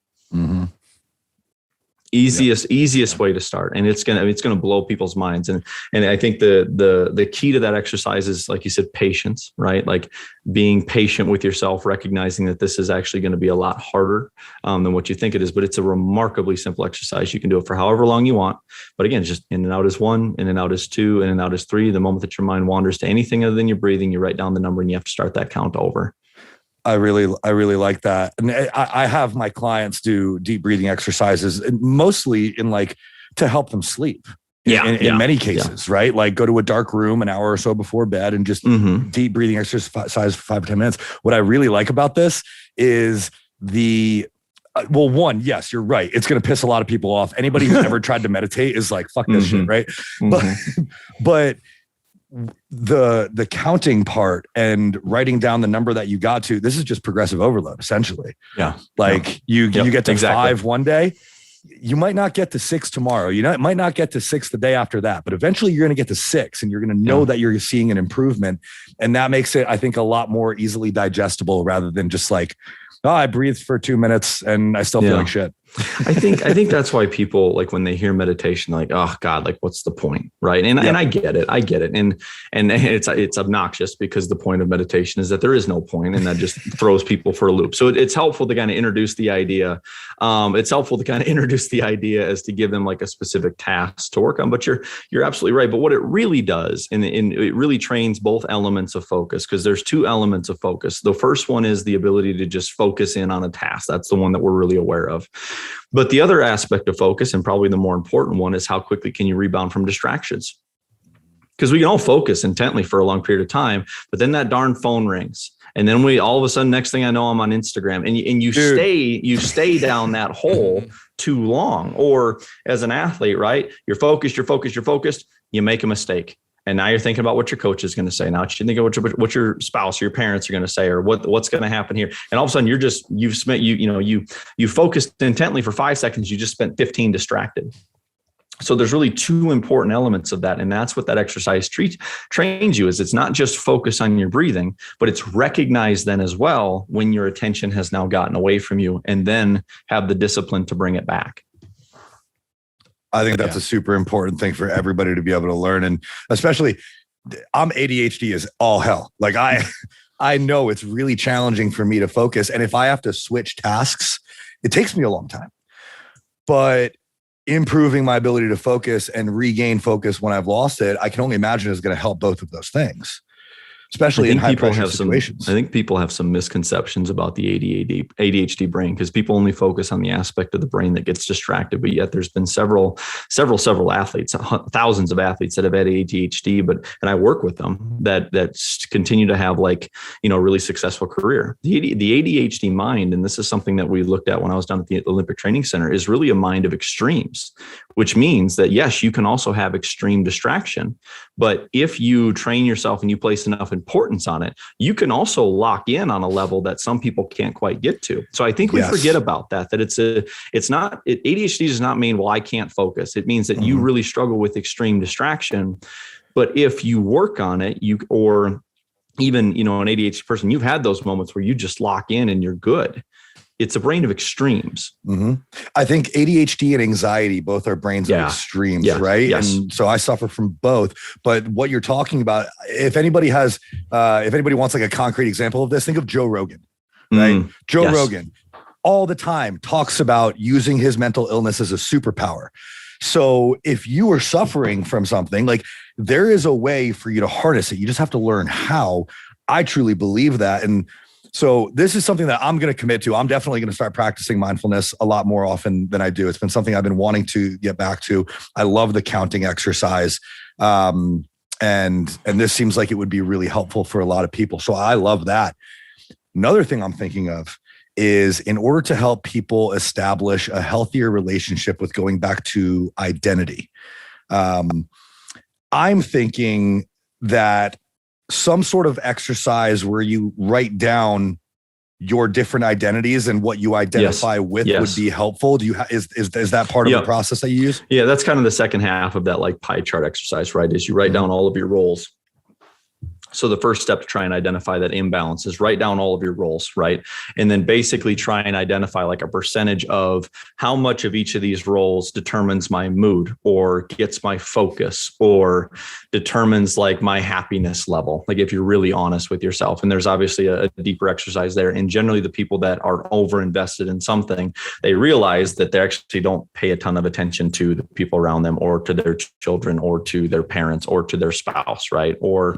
Speaker 2: Easiest way to start. And it's going to blow people's minds. And I think the key to that exercise is, like you said, patience, right? Like being patient with yourself, recognizing that this is actually going to be a lot harder than what you think it is, but it's a remarkably simple exercise. You can do it for however long you want. But again, just in and out is 1, in and out is 2, in and out is 3. The moment that your mind wanders to anything other than your breathing, you write down the number and you have to start that count over.
Speaker 1: I really like that. And I have my clients do deep breathing exercises, mostly to help them sleep. In many cases, right? Like go to a dark room an hour or so before bed and just deep breathing exercise for 5 or 10 minutes. What I really like about this is one, yes, you're right. It's going to piss a lot of people off. Anybody who's ever tried to meditate is like, fuck this shit, right? But the counting part and writing down the number that you got to, this is just progressive overload, essentially. You get to 5 one day, you might not get to 6 tomorrow. It might not get to 6 the day after that, but eventually you're going to get to 6 and you're going to know that you're seeing an improvement. And that makes it, I think, a lot more easily digestible rather than just like, oh, I breathed for 2 minutes and I still feel like shit.
Speaker 2: I think that's why people, like, when they hear meditation, like, oh God, like, what's the point? Right. And I get it. And it's obnoxious because the point of meditation is that there is no point, and that just throws people for a loop. So it's helpful to kind of introduce the idea. As to give them like a specific task to work on, but you're absolutely right. But what it really does, and it really trains both elements of focus, because there's 2 elements of focus. The first one is the ability to just focus in on a task. That's the one that we're really aware of. But the other aspect of focus, and probably the more important one, is how quickly can you rebound from distractions? Because we can all focus intently for a long period of time, but then that darn phone rings. And then all of a sudden, next thing I know, I'm on Instagram, and you stay down that hole too long. Or as an athlete, right? You're focused, you make a mistake. And now you're thinking about what your coach is going to say. Now you think of what your spouse or your parents are going to say, or what's going to happen here. And all of a sudden you focused intently for 5 seconds. You just spent 15 distracted. So there's really 2 important elements of that. And that's what that exercise trains you is. It's not just focus on your breathing, but it's recognize then as well when your attention has now gotten away from you, and then have the discipline to bring it back.
Speaker 1: I think that's a super important thing for everybody to be able to learn. And especially I'm ADHD is all hell. Like I know it's really challenging for me to focus. And if I have to switch tasks, it takes me a long time, but improving my ability to focus and regain focus when I've lost it, I can only imagine is going to help both of those things. Especially in high pressure situations.
Speaker 2: I think people have some misconceptions about the ADHD brain, because people only focus on the aspect of the brain that gets distracted. But yet there's been several athletes, thousands of athletes that have had ADHD, and I work with them that continue to have really successful career. The ADHD mind, and this is something that we looked at when I was down at the Olympic Training Center, is really a mind of extremes, which means that yes, you can also have extreme distraction, but if you train yourself and you place enough importance on it, you can also lock in on a level that some people can't quite get to. So I think we forget about that ADHD does not mean, well, I can't focus. It means that you really struggle with extreme distraction. But if you work on it, or even, an ADHD person, you've had those moments where you just lock in and you're good. it's a brain of extremes.
Speaker 1: Mm-hmm. I think ADHD and anxiety both are brains of extremes, right?
Speaker 2: Yes.
Speaker 1: And so I suffer from both. But what you're talking about, if anybody wants like a concrete example of this, think of Joe Rogan, right? Joe Rogan all the time talks about using his mental illness as a superpower. So if you are suffering from something, like there is a way for you to harness it. You just have to learn how. I truly believe that. And so this is something that I'm going to commit to. I'm definitely going to start practicing mindfulness a lot more often than I do. It's been something I've been wanting to get back to. I love the counting exercise. And this seems like it would be really helpful for a lot of people. So I love that. Another thing I'm thinking of is, in order to help people establish a healthier relationship with going back to identity, I'm thinking that some sort of exercise where you write down your different identities and what you identify with would be helpful. Do you is that part of the process that you use?
Speaker 2: Yeah, that's kind of the second half of that like pie chart exercise, right? Is you write down all of your roles. So the first step to try and identify that imbalance is write down all of your roles, right? And then basically try and identify like a percentage of how much of each of these roles determines my mood or gets my focus or determines like my happiness level. Like if you're really honest with yourself, and there's obviously a deeper exercise there. And generally the people that are over invested in something, they realize that they actually don't pay a ton of attention to the people around them or to their children or to their parents or to their spouse, right? Or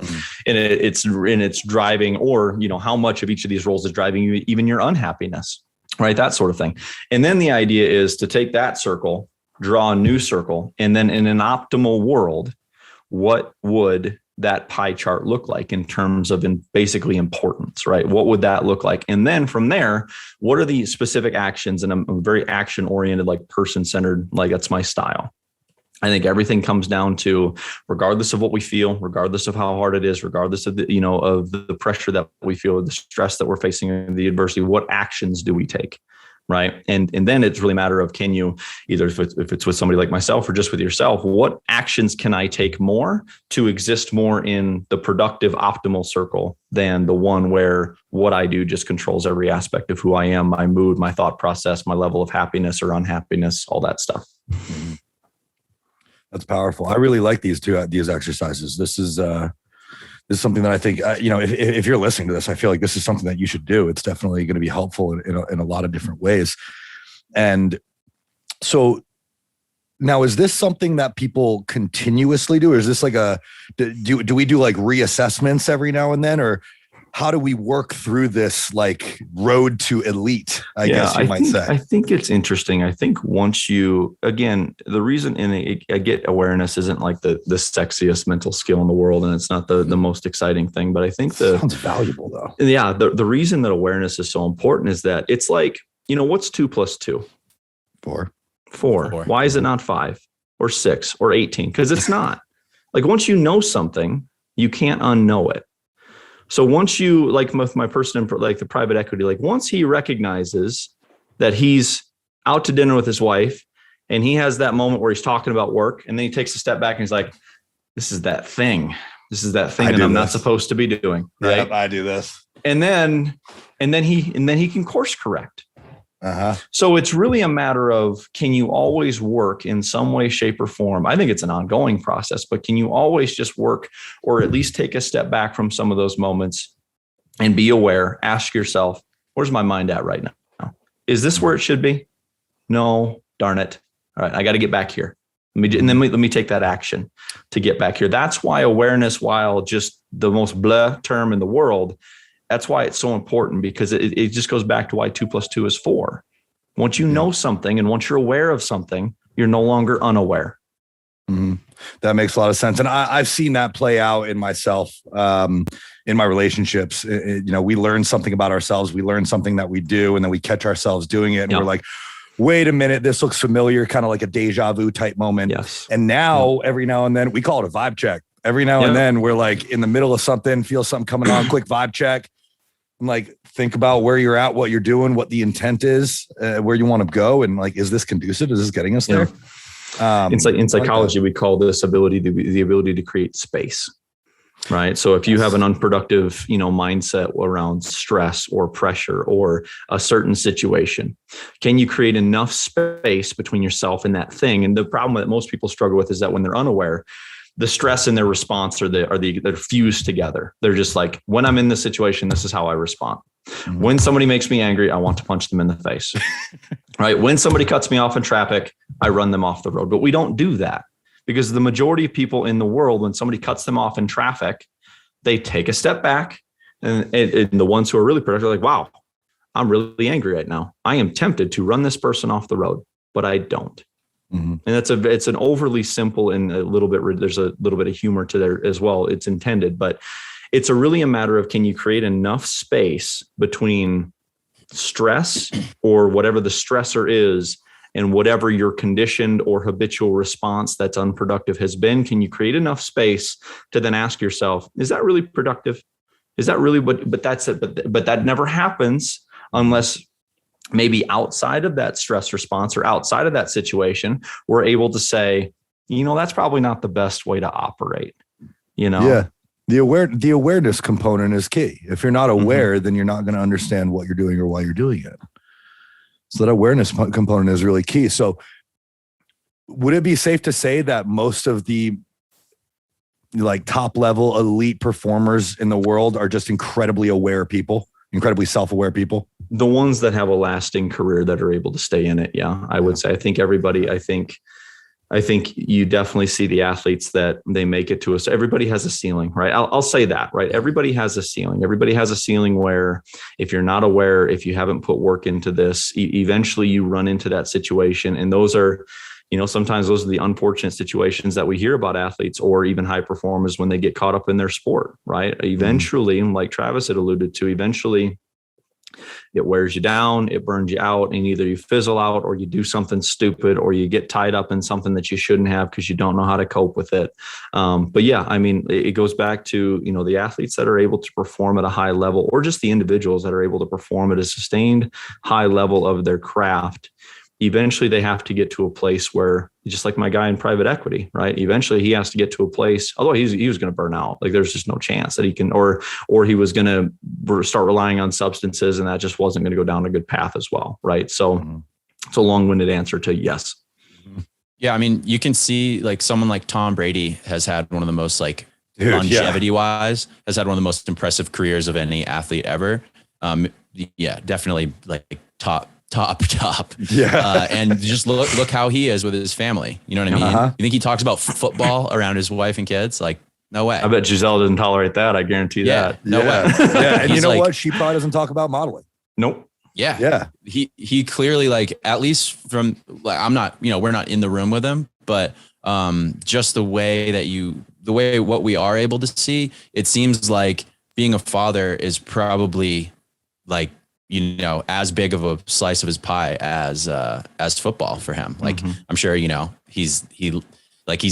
Speaker 2: it's driving, or, you know, how much of each of these roles is driving you, even your unhappiness, right? That sort of thing. And then the idea is to take that circle, draw a new circle, and then in an optimal world, what would that pie chart look like in terms of basically importance, right? What would that look like? And then from there, what are the specific actions? And I'm very action oriented, like person centered, like that's my style. I think everything comes down to, regardless of what we feel, regardless of how hard it is, regardless of the, of the pressure that we feel, the stress that we're facing, the adversity, what actions do we take? Right. And then it's really a matter of, can you, either if it's with somebody like myself or just with yourself, what actions can I take more to exist more in the productive, optimal circle than the one where what I do just controls every aspect of who I am, my mood, my thought process, my level of happiness or unhappiness, all that stuff.
Speaker 1: Mm-hmm. That's powerful. I really like these exercises. This is something that I think, if you're listening to this, I feel like this is something that you should do. It's definitely going to be helpful in a lot of different ways. And so now, is this something that people continuously do? Or is this like do we do like reassessments every now and then, or how do we work through this like road to elite? I guess you might say.
Speaker 2: I think it's interesting. I think once you, again, the reason I get awareness isn't like the sexiest mental skill in the world, and it's not the most exciting thing, but I think
Speaker 1: sounds valuable though.
Speaker 2: Yeah. The reason that awareness is so important is that it's like, what's 2 + 2?
Speaker 1: 4.
Speaker 2: 4. Why is it not 5 or 6 or 18? Because it's not. Like once you know something, you can't unknow it. So once you, like with my person in like the private equity, like once he recognizes that he's out to dinner with his wife and he has that moment where he's talking about work, and then he takes a step back and he's like, this is that thing that I'm not supposed to be doing. Right.
Speaker 1: Yep, I do this.
Speaker 2: And then he can course correct.
Speaker 1: Uh-huh.
Speaker 2: So it's really a matter of, can you always work in some way, shape, or form? I think it's an ongoing process, but can you always just work, or at least take a step back from some of those moments and be aware? Ask yourself, where's my mind at right now? Is this where it should be? No, darn it. All right, I got to get back here. Let me take that action to get back here. That's why awareness, while just the most blah term in the world, that's why it's so important, because it just goes back to why 2 + 2 is 4. Once you know something and once you're aware of something, you're no longer unaware.
Speaker 1: Mm-hmm. That makes a lot of sense. And I've seen that play out in myself, in my relationships. We learn something about ourselves. We learn something that we do, and then we catch ourselves doing it. And we're like, wait a minute, this looks familiar, kind of like a deja vu type moment.
Speaker 2: Yes.
Speaker 1: And now, every now and then, we call it a vibe check. Every now and then we're like in the middle of something, feel something coming on, quick vibe check. I'm like, think about where you're at, what you're doing, what the intent is, where you want to go. And like, is this conducive? Is this getting us there?
Speaker 2: In psychology, we call this ability the ability to create space. right? So if you have an unproductive, mindset around stress or pressure or a certain situation, can you create enough space between yourself and that thing? And the problem that most people struggle with is that when they're unaware, the stress and their response they're fused together. They're just like, when I'm in this situation, this is how I respond. Mm-hmm. When somebody makes me angry, I want to punch them in the face, right? When somebody cuts me off in traffic, I run them off the road. But we don't do that because the majority of people in the world, when somebody cuts them off in traffic, they take a step back, and the ones who are really productive are like, wow, I'm really angry right now. I am tempted to run this person off the road, but I don't. Mm-hmm. And it's an overly simple and there's a little bit of humor to there as well. It's intended, but it's really a matter of, can you create enough space between stress or whatever the stressor is and whatever your conditioned or habitual response that's unproductive has been? Can you create enough space to then ask yourself, is that really productive? Is that really but that's it. But that never happens unless maybe outside of that stress response or outside of that situation, we're able to say, that's probably not the best way to operate,
Speaker 1: Yeah. The awareness component is key. If you're not aware, then you're not going to understand what you're doing or why you're doing it. So that awareness component is really key. So would it be safe to say that most of the top level elite performers in the world are just incredibly aware people, incredibly self-aware people?
Speaker 2: The ones that have a lasting career that are able to stay in it. Yeah, I would say. I think you definitely see the athletes that they make it to us. Everybody has a ceiling, right? I'll say that, right? Everybody has a ceiling. Everybody has a ceiling where if you're not aware, if you haven't put work into this, eventually you run into that situation. And those are, sometimes those are the unfortunate situations that we hear about athletes or even high performers when they get caught up in their sport, right? Eventually, like Travis had alluded to, eventually it wears you down, it burns you out, and either you fizzle out or you do something stupid or you get tied up in something that you shouldn't have because you don't know how to cope with it. But yeah, I mean, it goes back to, the athletes that are able to perform at a high level, or just the individuals that are able to perform at a sustained high level of their craft. Eventually they have to get to a place where, just like my guy in private equity, right? Eventually he has to get to a place, although he was going to burn out. Like there's just no chance that he can, or he was going to start relying on substances, and that just wasn't going to go down a good path as well. Right. So it's a long-winded answer to yes.
Speaker 3: Yeah. I mean, you can see someone like Tom Brady has had one of the most longevity wise has had one of the most impressive careers of any athlete ever. Definitely top. Yeah. And just look how he is with his family. You know what I mean? Uh-huh. You think he talks about football around his wife and kids? No way.
Speaker 2: I bet Giselle doesn't tolerate that. I guarantee that.
Speaker 3: No way.
Speaker 1: Yeah. And you know what? She probably doesn't talk about modeling.
Speaker 2: Nope.
Speaker 3: Yeah. Yeah. He clearly at least from I'm not, we're not in the room with him, but just the way what we are able to see, it seems like being a father is probably as big of a slice of his pie as football for him. I'm sure, he's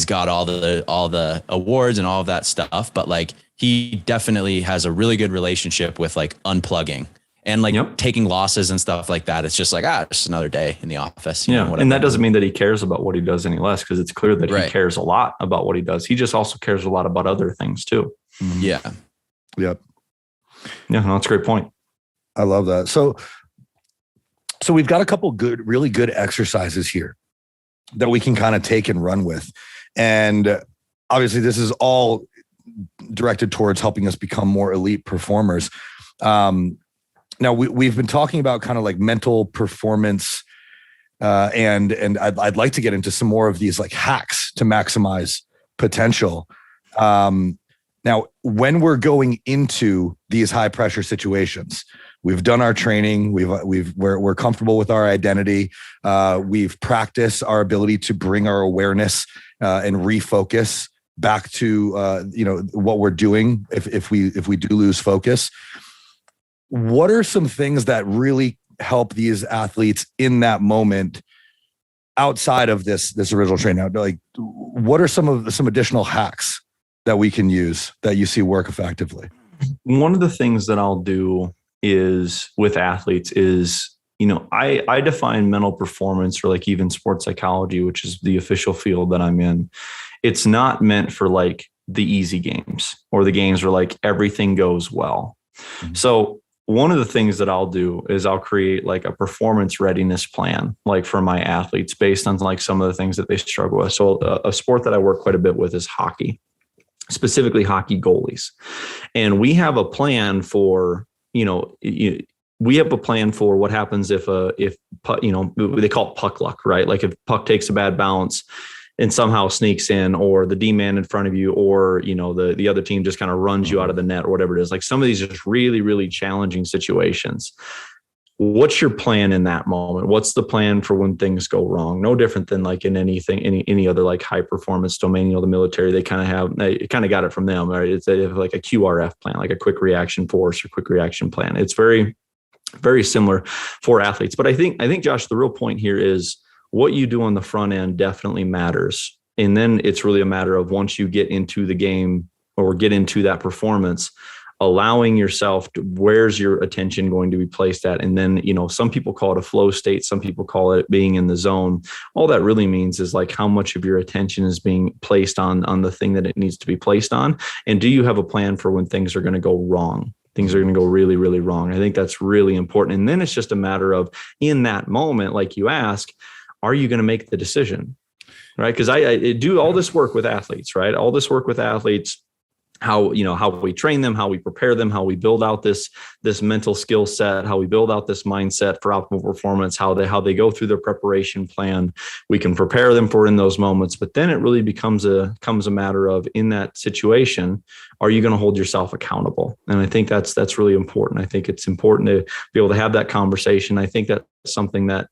Speaker 3: got all the awards and all of that stuff, but he definitely has a really good relationship with unplugging and taking losses and stuff like that. It's just just another day in the office.
Speaker 2: And that doesn't mean that he cares about what he does any less, because it's clear that he cares a lot about what he does. He just also cares a lot about other things too.
Speaker 3: Mm-hmm. Yeah.
Speaker 1: Yep.
Speaker 2: Yeah. No, that's a great point.
Speaker 1: I love that. So we've got a couple really good exercises here that we can kind of take and run with. And obviously this is all directed towards helping us become more elite performers. Now we've been talking about kind of mental performance, and I'd like to get into some more of these hacks to maximize potential. Now, when we're going into these high pressure situations, we've done our training. We're comfortable with our identity. We've practiced our ability to bring our awareness and refocus back to what we're doing if we do lose focus. What are some things that really help these athletes in that moment outside of this original training? What are some additional hacks that we can use that you see work effectively?
Speaker 2: One of the things that I'll do is with athletes is, I define mental performance, or even sports psychology, which is the official field that I'm in. It's not meant for the easy games or the games where like everything goes well. So one of the things that I'll do is I'll create like a performance readiness plan, like for my athletes based on like some of the things that they struggle with. So a sport that I work quite a bit with is hockey, specifically hockey goalies. And we have a plan for, we have a plan for what happens if they call it puck luck, right? Like if puck takes a bad bounce and somehow sneaks in, or the D-man in front of you, or, the other team just kind of runs you out of the net or whatever it is. Like some of these are just really, really challenging situations. What's your plan in that moment? What's the plan for when things go wrong? No different than like in any other like high performance domain, the military, they kind of got it from them, right? It's like a QRF plan, like a quick reaction force or quick reaction plan. It's very, very similar for athletes. But I think Josh, the real point here is what you do on the front end definitely matters. And then it's really a matter of once you get into the game or get into that performance, allowing yourself to, where's your attention going to be placed at? And then, some people call it a flow state. Some people call it being in the zone. All that really means is like how much of your attention is being placed on the thing that it needs to be placed on. And do you have a plan for when things are going to go wrong? Things are going to go really, really wrong. I think that's really important. And then it's just a matter of in that moment, like you ask, are you going to make the decision? Right? Because I do all this work with athletes, right? All this work with athletes, how we train them, how we prepare them, how we build out this mental skill set, how we build out this mindset for optimal performance, how they go through their preparation plan. We can prepare them for in those moments, but then it really becomes a matter of in that situation, are you going to hold yourself accountable? And I think that's really important. I think it's important to be able to have that conversation. I think that's something that,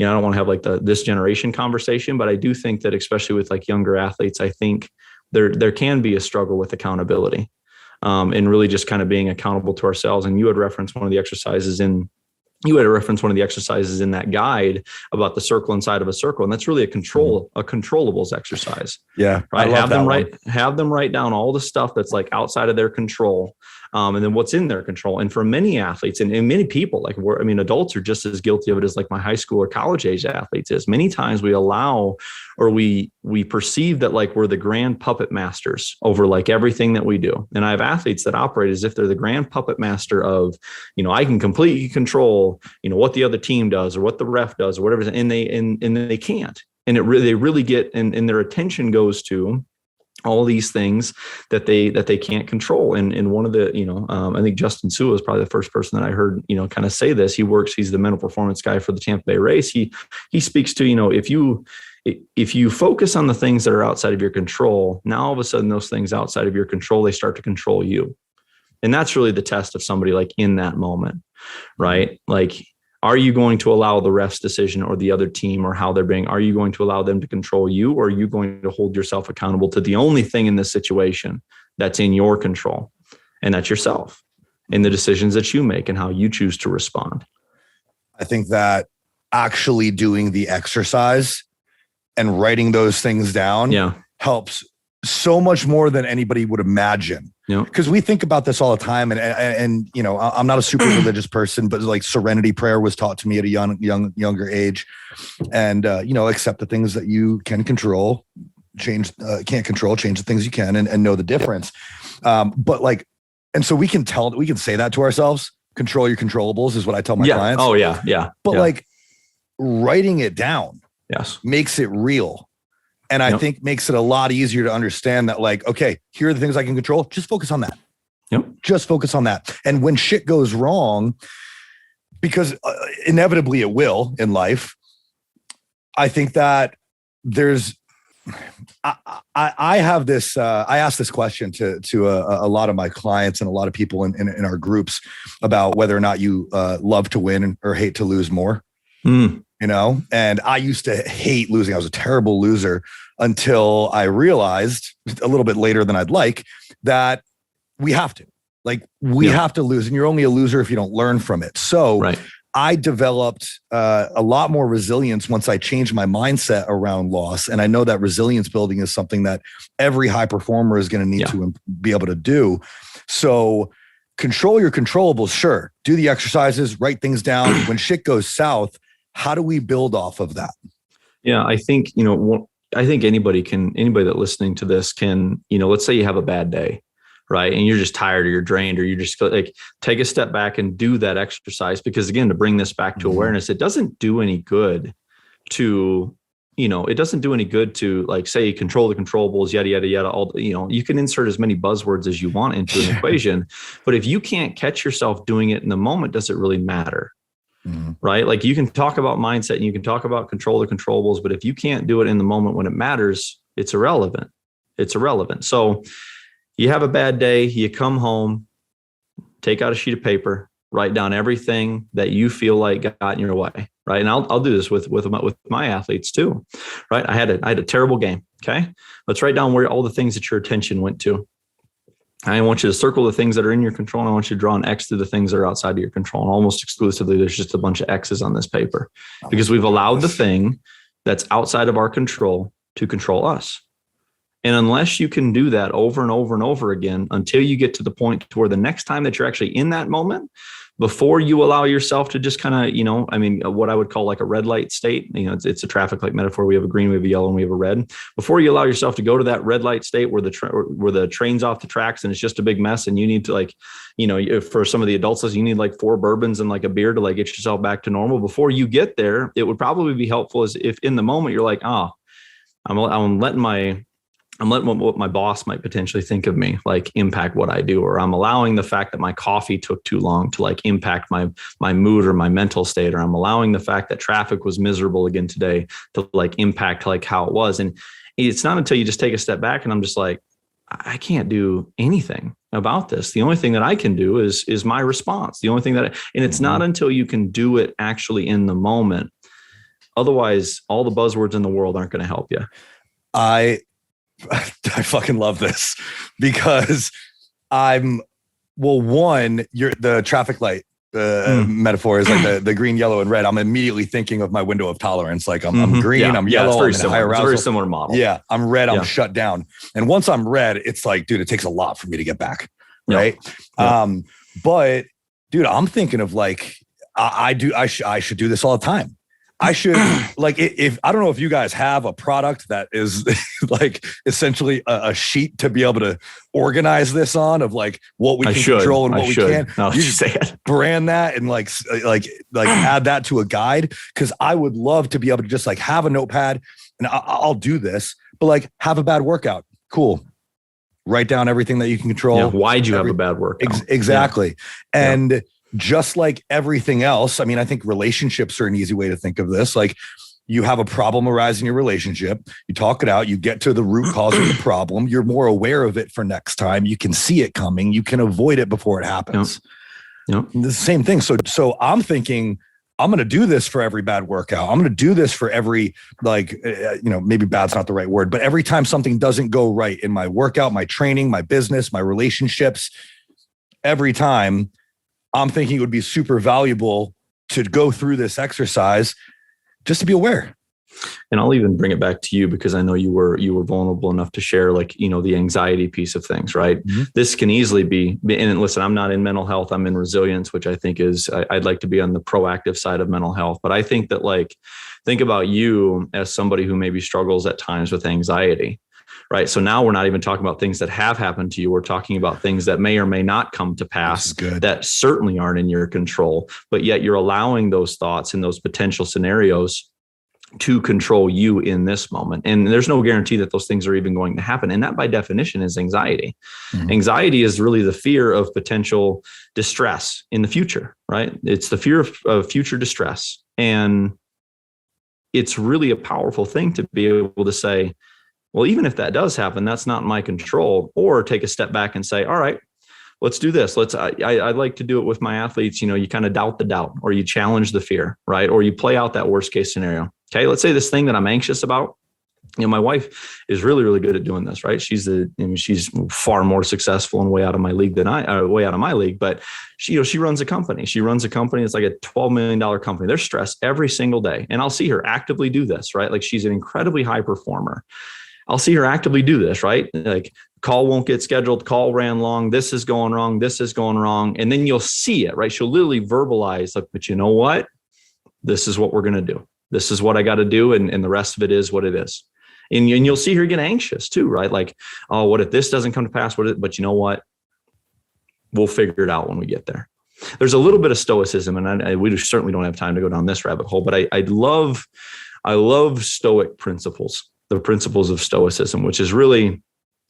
Speaker 2: I don't want to have like this generation conversation, but I do think that especially with like younger athletes, I think there can be a struggle with accountability, and really just kind of being accountable to ourselves. And you had referenced one of the exercises in that guide about the circle inside of a circle. And that's really a controllables exercise.
Speaker 1: Yeah.
Speaker 2: Right. Have them write down all the stuff that's like outside of their control. And then what's in their control. And for many athletes and many people, adults are just as guilty of it as like my high school or college age athletes is. Many times we allow, or we perceive that like we're the grand puppet masters over like everything that we do. And I have athletes that operate as if they're the grand puppet master of, I can completely control, what the other team does or what the ref does or whatever. And they can't. And they really get, and their attention goes to all these things that they can't control. And one of the, I think Justin Sua is probably the first person that I heard, kind of say this. He's the mental performance guy for the Tampa Bay Race. He speaks to, if you focus on the things that are outside of your control, now all of a sudden those things outside of your control, they start to control you. And that's really the test of somebody like in that moment, right? Like, are you going to allow the ref's decision or the other team or how they're being, are you going to allow them to control you, or are you going to hold yourself accountable to the only thing in this situation that's in your control? And that's yourself and the decisions that you make and how you choose to respond.
Speaker 1: I think that actually doing the exercise and writing those things down helps so much more than anybody would imagine. Because we think about this all the time, and I'm not a super religious person, but like serenity prayer was taught to me at a younger age, and accept the things that you can control, can't control, change the things you can, and know the difference. And so we can say that to ourselves. Control your controllables is what I tell my clients.
Speaker 2: Oh yeah.
Speaker 1: But like writing it down, makes it real. And I think makes it a lot easier to understand that like, okay, here are the things I can control. Just focus on that. Just focus on that. And when shit goes wrong, because inevitably it will in life, I think that I have this, I ask this question to a lot of my clients and a lot of people in our groups about whether or not you love to win or hate to lose more. And I used to hate losing. I was a terrible loser until I realized a little bit later than I'd like that we have to have to lose, and you're only a loser if you don't learn from it. So I developed a lot more resilience once I changed my mindset around loss. And I know that resilience building is something that every high performer is going to need to be able to do. So control your controllables. Sure. Do the exercises, write things down. When shit goes south, how do we build off of that?
Speaker 2: Yeah, I think, I think anybody that listening to this can, let's say you have a bad day, right? And you're just tired or you're drained or you just like take a step back and do that exercise. Because again, to bring this back to awareness, it doesn't do any good to, like say control the controllables, yada, yada, yada. All you can insert as many buzzwords as you want into an equation, but if you can't catch yourself doing it in the moment, does it really matter? Right? Like you can talk about mindset and you can talk about control the controllables, but if you can't do it in the moment when it matters, it's irrelevant. So you have a bad day, you come home, take out a sheet of paper, write down everything that you feel like got in your way. Right. And I'll do this with my athletes too. Right. I had a terrible game. Okay. Let's write down where all the things that your attention went to. I want you to circle the things that are in your control. And I want you to draw an X to the things that are outside of your control. And almost exclusively, there's just a bunch of X's on this paper because we've allowed the thing that's outside of our control to control us. And unless you can do that over and over and over again, until you get to the point to where the next time that you're actually in that moment, before you allow yourself to just kind of, what I would call like a red light state, it's a traffic light metaphor. We have a green, we have a yellow, and we have a red. Before you allow yourself to go to that red light state where the train's off the tracks and it's just a big mess, and you need to for some of the adults, you need like 4 bourbons and like a beer to like get yourself back to normal. Before you get there, it would probably be helpful as if in the moment you're like, I'm letting what my boss might potentially think of me like impact what I do, or I'm allowing the fact that my coffee took too long to like impact my mood or my mental state, or I'm allowing the fact that traffic was miserable again today to like impact like how it was. And it's not until you just take a step back and I'm just like, I can't do anything about this. The only thing that I can do is my response. The only thing and it's not until you can do it actually in the moment. Otherwise, all the buzzwords in the world aren't going to help you.
Speaker 1: I fucking love this because you're the traffic light metaphor is like the green, yellow, and red. I'm immediately thinking of my window of tolerance. Like I'm green, I'm yellow,
Speaker 2: I'm in high arousal. It's a very similar model.
Speaker 1: Yeah, I'm red, I'm shut down. And once I'm red, it's like, dude, it takes a lot for me to get back. Right. But dude, I'm thinking of like, I should do this all the time. I should like if I don't know if you guys have a product that is like essentially a sheet to be able to organize this on of like what we can control and what we can't. You just say it. Brand that and like add that to a guide, because I would love to be able to just like have a notepad and I'll do this, but like have a bad workout. Cool. Write down everything that you can control.
Speaker 2: Yeah, why'd you have a bad workout?
Speaker 1: Exactly. Yeah. And just like everything else, I mean, I think relationships are an easy way to think of this. Like you have a problem arise in your relationship, you talk it out, you get to the root cause of the problem. You're more aware of it for next time. You can see it coming. You can avoid it before it happens. Yep. The same thing. So I'm thinking, I'm going to do this for every bad workout. I'm going to do this for every, maybe bad's not the right word, but every time something doesn't go right in my workout, my training, my business, my relationships, every time, I'm thinking it would be super valuable to go through this exercise just to be aware.
Speaker 2: And I'll even bring it back to you because I know you were vulnerable enough to share the anxiety piece of things, right? Mm-hmm. This can easily be, and listen, I'm not in mental health. I'm in resilience, which I think I'd like to be on the proactive side of mental health. But I think that think about you as somebody who maybe struggles at times with anxiety. Right. So now we're not even talking about things that have happened to you. We're talking about things that may or may not come to pass that certainly aren't in your control, but yet you're allowing those thoughts and those potential scenarios to control you in this moment. And there's no guarantee that those things are even going to happen. And that by definition is anxiety. Mm-hmm. Anxiety is really the fear of potential distress in the future, right? It's the fear of future distress. And it's really a powerful thing to be able to say, well, even if that does happen, that's not in my control. Or take a step back and say, all right, let's do this. I'd like to do it with my athletes. You kind of doubt the doubt, or you challenge the fear, right? Or you play out that worst case scenario. Okay. Let's say this thing that I'm anxious about, my wife is really, really good at doing this, right? She's far more successful and way out of my league but she runs a company. She runs a company. It's like a $12 million company. There's stress every single day. And I'll see her actively do this, right? Like she's an incredibly high performer. I'll see her actively do this, right? Like call won't get scheduled, call ran long, this is going wrong, this is going wrong. And then you'll see it, right? She'll literally verbalize, like, but you know what? This is what we're going to do. This is what I got to do. And the rest of it is what it is. And you'll see her get anxious too, right? Like, oh, what if this doesn't come to pass? But you know what? We'll figure it out when we get there. There's a little bit of stoicism, and we certainly don't have time to go down this rabbit hole, but I love Stoic principles, the principles of stoicism, which is really,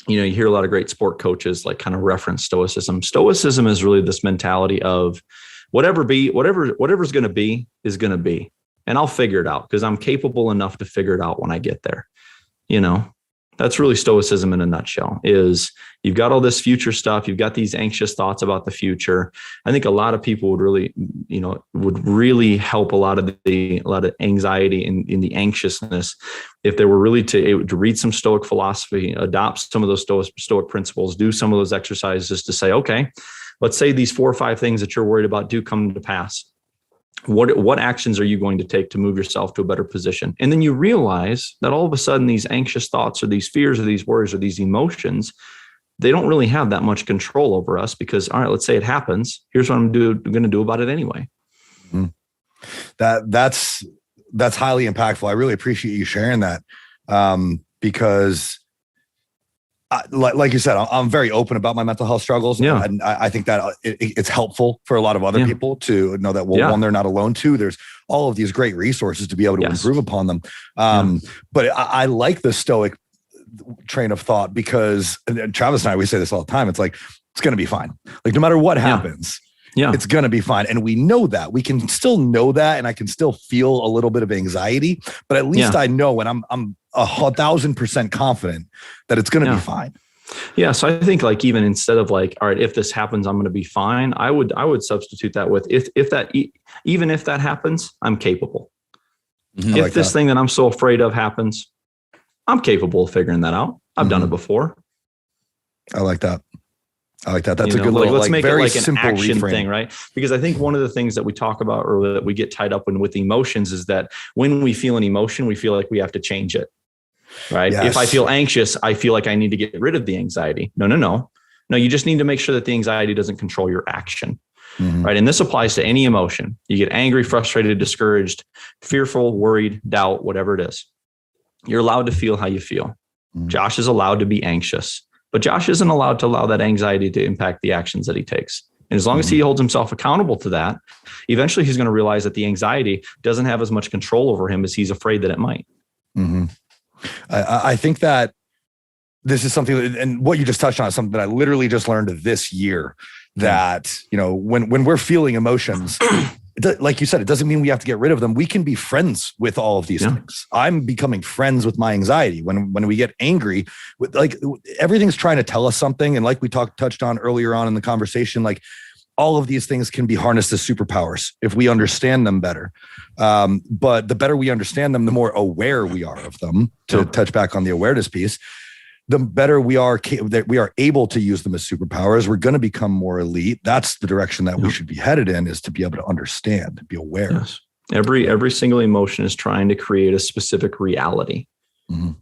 Speaker 2: you hear a lot of great sport coaches like kind of reference stoicism. Stoicism is really this mentality of whatever's going to be is going to be, and I'll figure it out because I'm capable enough to figure it out when I get there. That's really stoicism in a nutshell. Is you've got all this future stuff, you've got these anxious thoughts about the future. I think a lot of people would really help a lot of anxiety and in the anxiousness if they were really to read some Stoic philosophy, adopt some of those Stoic principles, do some of those exercises to say, okay, let's say these 4 or 5 things that you're worried about do come to pass. What actions are you going to take to move yourself to a better position? And then you realize that all of a sudden these anxious thoughts or these fears or these worries or these emotions, they don't really have that much control over us because, all right, let's say it happens. Here's what I'm going to do about it anyway.
Speaker 1: Mm-hmm. That's highly impactful. I really appreciate you sharing that because like you said, I'm very open about my mental health struggles.
Speaker 2: Yeah.
Speaker 1: And I think that it's helpful for a lot of other people to know that, one, they're not alone. Two, there's all of these great resources to be able to improve upon them. But I like the Stoic train of thought because, and Travis and I, we say this all the time. It's like, it's going to be fine. Like no matter what happens, it's going to be fine. And we know that. We can still know that. And I can still feel a little bit of anxiety, but at least I know when I'm 1,000% confident that it's going to be fine.
Speaker 2: Yeah. So I think like, even instead of like, all right, if this happens, I'm going to be fine. I would substitute that with even if that happens, I'm capable. Mm-hmm. If this thing that I'm so afraid of happens, I'm capable of figuring that out. I've done it before.
Speaker 1: I like that. That's a good
Speaker 2: little,
Speaker 1: like,
Speaker 2: let's make
Speaker 1: very
Speaker 2: it like an
Speaker 1: simple
Speaker 2: action
Speaker 1: reframe
Speaker 2: thing, right? Because I think one of the things that we talk about or that we get tied up in with emotions is that when we feel an emotion, we feel like we have to change it, right? Yes. If I feel anxious, I feel like I need to get rid of the anxiety. No. You just need to make sure that the anxiety doesn't control your action, right? And this applies to any emotion. You get angry, frustrated, discouraged, fearful, worried, doubt, whatever it is. You're allowed to feel how you feel. Josh is allowed to be anxious. But Josh isn't allowed to allow that anxiety to impact the actions that he takes. And as long as he holds himself accountable to that, eventually he's going to realize that the anxiety doesn't have as much control over him as he's afraid that it might.
Speaker 1: I think that this is something, and what you just touched on is something that I literally just learned this year, that, when we're feeling emotions, like you said, it doesn't mean we have to get rid of them. We can be friends with all of these things. I'm becoming friends with my anxiety. When we get angry, like everything's trying to tell us something. And like we touched on earlier on in the conversation, like all of these things can be harnessed as superpowers if we understand them better. But the better we understand them, the more aware we are of them, to touch back on the awareness piece, the better we are that we are able to use them as superpowers. We're going to become more elite. That's the direction that we should be headed in, is to be able to understand, be aware.
Speaker 2: Yes. Every single emotion is trying to create a specific reality,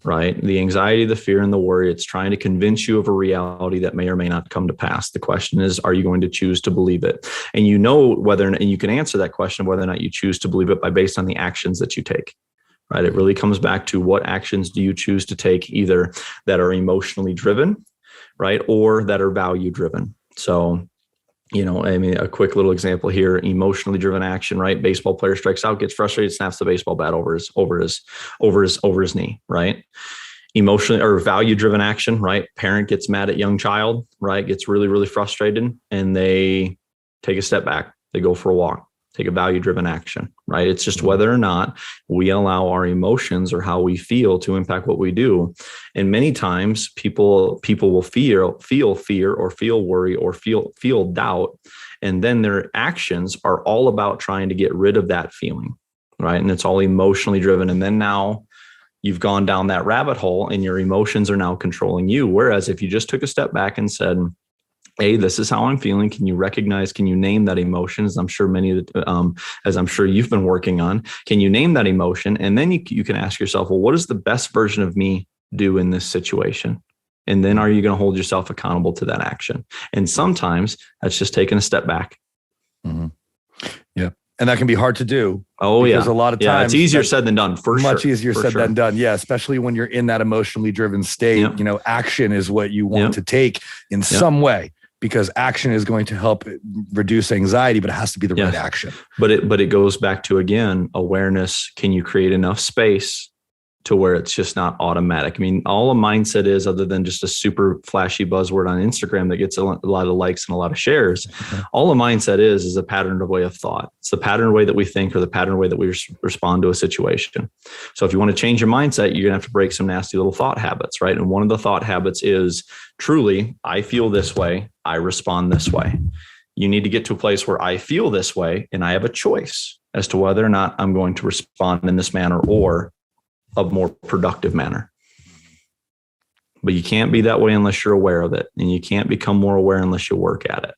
Speaker 2: right? The anxiety, the fear, and the worry, it's trying to convince you of a reality that may or may not come to pass. The question is, are you going to choose to believe it? And you can answer that question, whether or not you choose to believe it based on the actions that you take. Right. It really comes back to what actions do you choose to take, either that are emotionally driven, right, or that are value driven. So, a quick little example here: emotionally driven action, right? Baseball player strikes out, gets frustrated, snaps the baseball bat over his knee, right? Emotionally or value driven action, right? Parent gets mad at young child, right? Gets really, really frustrated, and they take a step back. They go for a walk. Take a value-driven action, right? It's just whether or not we allow our emotions or how we feel to impact what we do. And many times people will feel fear or feel worry or feel doubt. And then their actions are all about trying to get rid of that feeling, right? And it's all emotionally driven. And then now you've gone down that rabbit hole and your emotions are now controlling you. Whereas if you just took a step back and said, hey, this is how I'm feeling. Can you name that emotion? As I'm sure you've been working on, can you name that emotion? And then you can ask yourself, well, what does the best version of me do in this situation? And then are you going to hold yourself accountable to that action? And sometimes that's just taking a step back.
Speaker 1: Yeah. And that can be hard to do.
Speaker 2: Oh,
Speaker 1: because a lot of times
Speaker 2: it's easier said than done, for sure.
Speaker 1: Much easier said than done. Yeah. Especially when you're in that emotionally driven state, action is what you want to take in some way, because action is going to help reduce anxiety, but it has to be the right action.
Speaker 2: But it goes back to, again, awareness. Can you create enough space to where it's just not automatic? I mean, all a mindset is, other than just a super flashy buzzword on Instagram that gets a lot of likes and a lot of shares, all a mindset is a patterned way of thought. It's the patterned way that we think, or the patterned way that we respond to a situation. So if you want to change your mindset, you're going to have to break some nasty little thought habits, right? And one of the thought habits is truly, I feel this way, I respond this way. You need to get to a place where I feel this way and I have a choice as to whether or not I'm going to respond in this manner or a more productive manner. But you can't be that way unless you're aware of it. And you can't become more aware unless you work at it.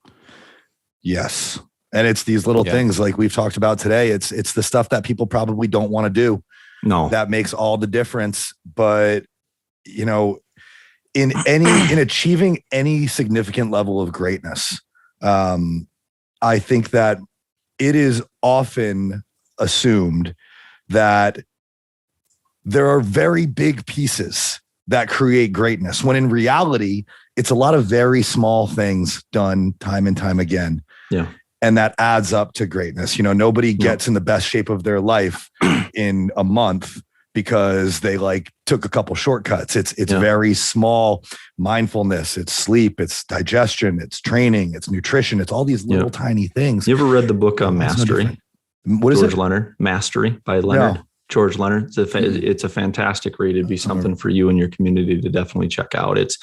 Speaker 1: Yes. And it's these little things like we've talked about today. It's the stuff that people probably don't want to do.
Speaker 2: No.
Speaker 1: That makes all the difference. But, in achieving any significant level of greatness, I think that it is often assumed that there are very big pieces that create greatness, when in reality, it's a lot of very small things done time and time again.
Speaker 2: Yeah.
Speaker 1: And that adds up to greatness. Nobody gets in the best shape of their life in a month because they took a couple shortcuts. It's very small mindfulness, it's sleep, it's digestion, it's training, it's nutrition. It's all these little tiny things.
Speaker 2: You ever read the book on Mastery?
Speaker 1: What is
Speaker 2: George
Speaker 1: it?
Speaker 2: Leonard, Mastery by Leonard.
Speaker 1: No.
Speaker 2: George Leonard. It's a fantastic read. It'd be something for you and your community to definitely check out. It's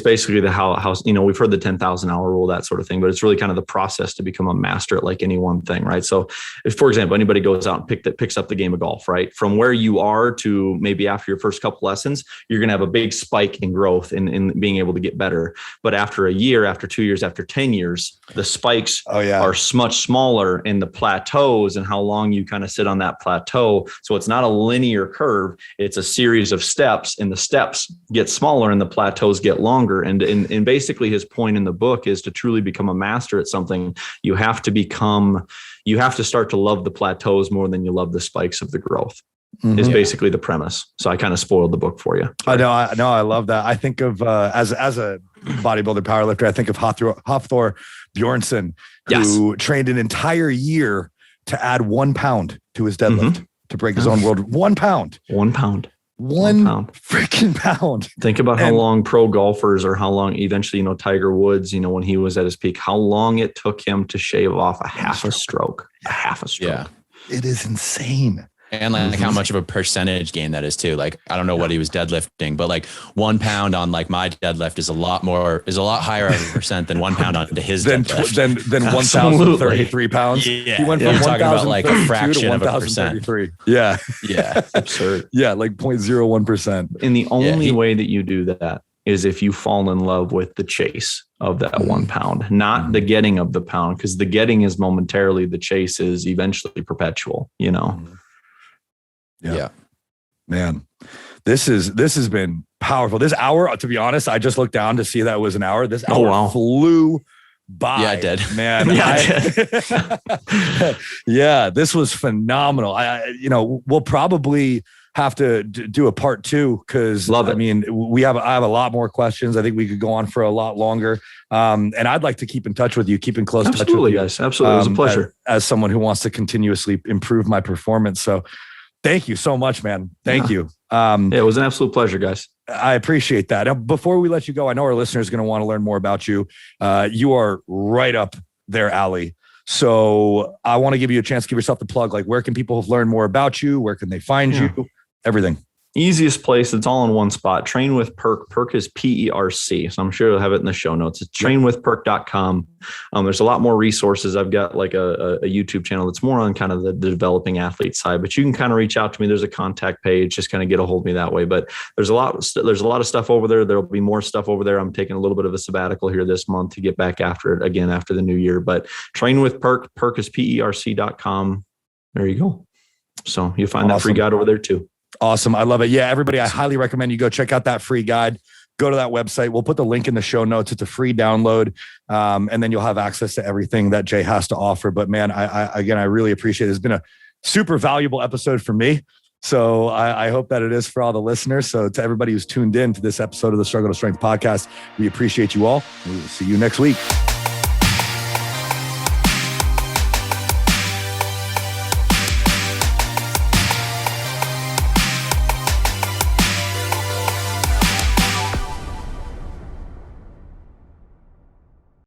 Speaker 2: basically the how we've heard the 10,000 hour rule, that sort of thing, but it's really kind of the process to become a master at like any one thing, right? So if, for example, anybody goes out and picks up the game of golf, right? From where you are to maybe after your first couple lessons, you're going to have a big spike in growth in being able to get better. But after a year, after 2 years, after 10 years, the spikes are much smaller, and the plateaus and how long you kind of sit on that plateau. So it's not a linear curve. It's a series of steps, and the steps get smaller and the plateaus get longer. And basically his point in the book is to truly become a master at something. You have to start to love the plateaus more than you love the spikes of the growth. Is basically the premise. So I kind of spoiled the book for you.
Speaker 1: I know. I love that. I think of as a bodybuilder powerlifter, I think of Hafthor Bjornsson, who trained an entire year to add 1 pound to his deadlift to break his own world. 1 pound.
Speaker 2: 1 pound.
Speaker 1: 1 freaking pound.
Speaker 2: Think about how long pro golfers, or how long eventually, Tiger Woods, when he was at his peak, how long it took him to shave off a half a stroke.
Speaker 1: Yeah. It is insane.
Speaker 3: And how much of a percentage gain that is too. I don't know what he was deadlifting, but 1 pound on my deadlift is a lot higher of a percent than 1 pound onto his deadlift.
Speaker 1: Than 1,033 pounds.
Speaker 3: Yeah.
Speaker 1: He went from
Speaker 3: talking about a fraction of a percent.
Speaker 1: Yeah.
Speaker 3: Yeah.
Speaker 2: Absurd.
Speaker 1: Yeah. 0.01%.
Speaker 2: And the only way that you do that is if you fall in love with the chase of that 1 pound, not the getting of the pound, because the getting is momentarily, the chase is eventually perpetual,
Speaker 1: Yeah. Man, this has been powerful. This hour, to be honest, I just looked down to see that it was an hour. This hour flew by.
Speaker 3: Yeah, I did.
Speaker 1: Man. Yeah, this was phenomenal. We'll probably have to do a part 2 because I have a lot more questions. I think we could go on for a lot longer. And I'd like to keep in touch with you, keep in close touch with you.
Speaker 2: Guys. Absolutely. It was a pleasure.
Speaker 1: As someone who wants to continuously improve my performance. So thank you so much, man. Thank you.
Speaker 2: It was an absolute pleasure, guys.
Speaker 1: I appreciate that. Now, before we let you go, I know our listeners are going to want to learn more about you. You are right up their alley. So I want to give you a chance to give yourself the plug. Where can people learn more about you? Where can they find you? Everything.
Speaker 2: Easiest place. It's all in one spot. Train with PERC. PERC is PERC. So I'm sure you'll have it in the show notes. It's trainwithperk.com. There's a lot more resources. I've got a YouTube channel that's more on kind of the developing athlete side, but you can kind of reach out to me. There's a contact page, just kind of get a hold of me that way. But there's a lot of stuff over there. There'll be more stuff over there. I'm taking a little bit of a sabbatical here this month to get back after it again, after the new year, but train with PERC. PERC is PERC.com. There you go. So you'll find that free guide over there too.
Speaker 1: Awesome. I love it. Yeah, everybody, I highly recommend you go check out that free guide. go to that website. We'll put the link in the show notes. It's a free download. And then you'll have access to everything that Jay has to offer. But man, I really appreciate it. It's been a super valuable episode for me. So I hope that it is for all the listeners. So to everybody who's tuned in to this episode of the Struggle to Strength podcast, we appreciate you all. We will see you next week.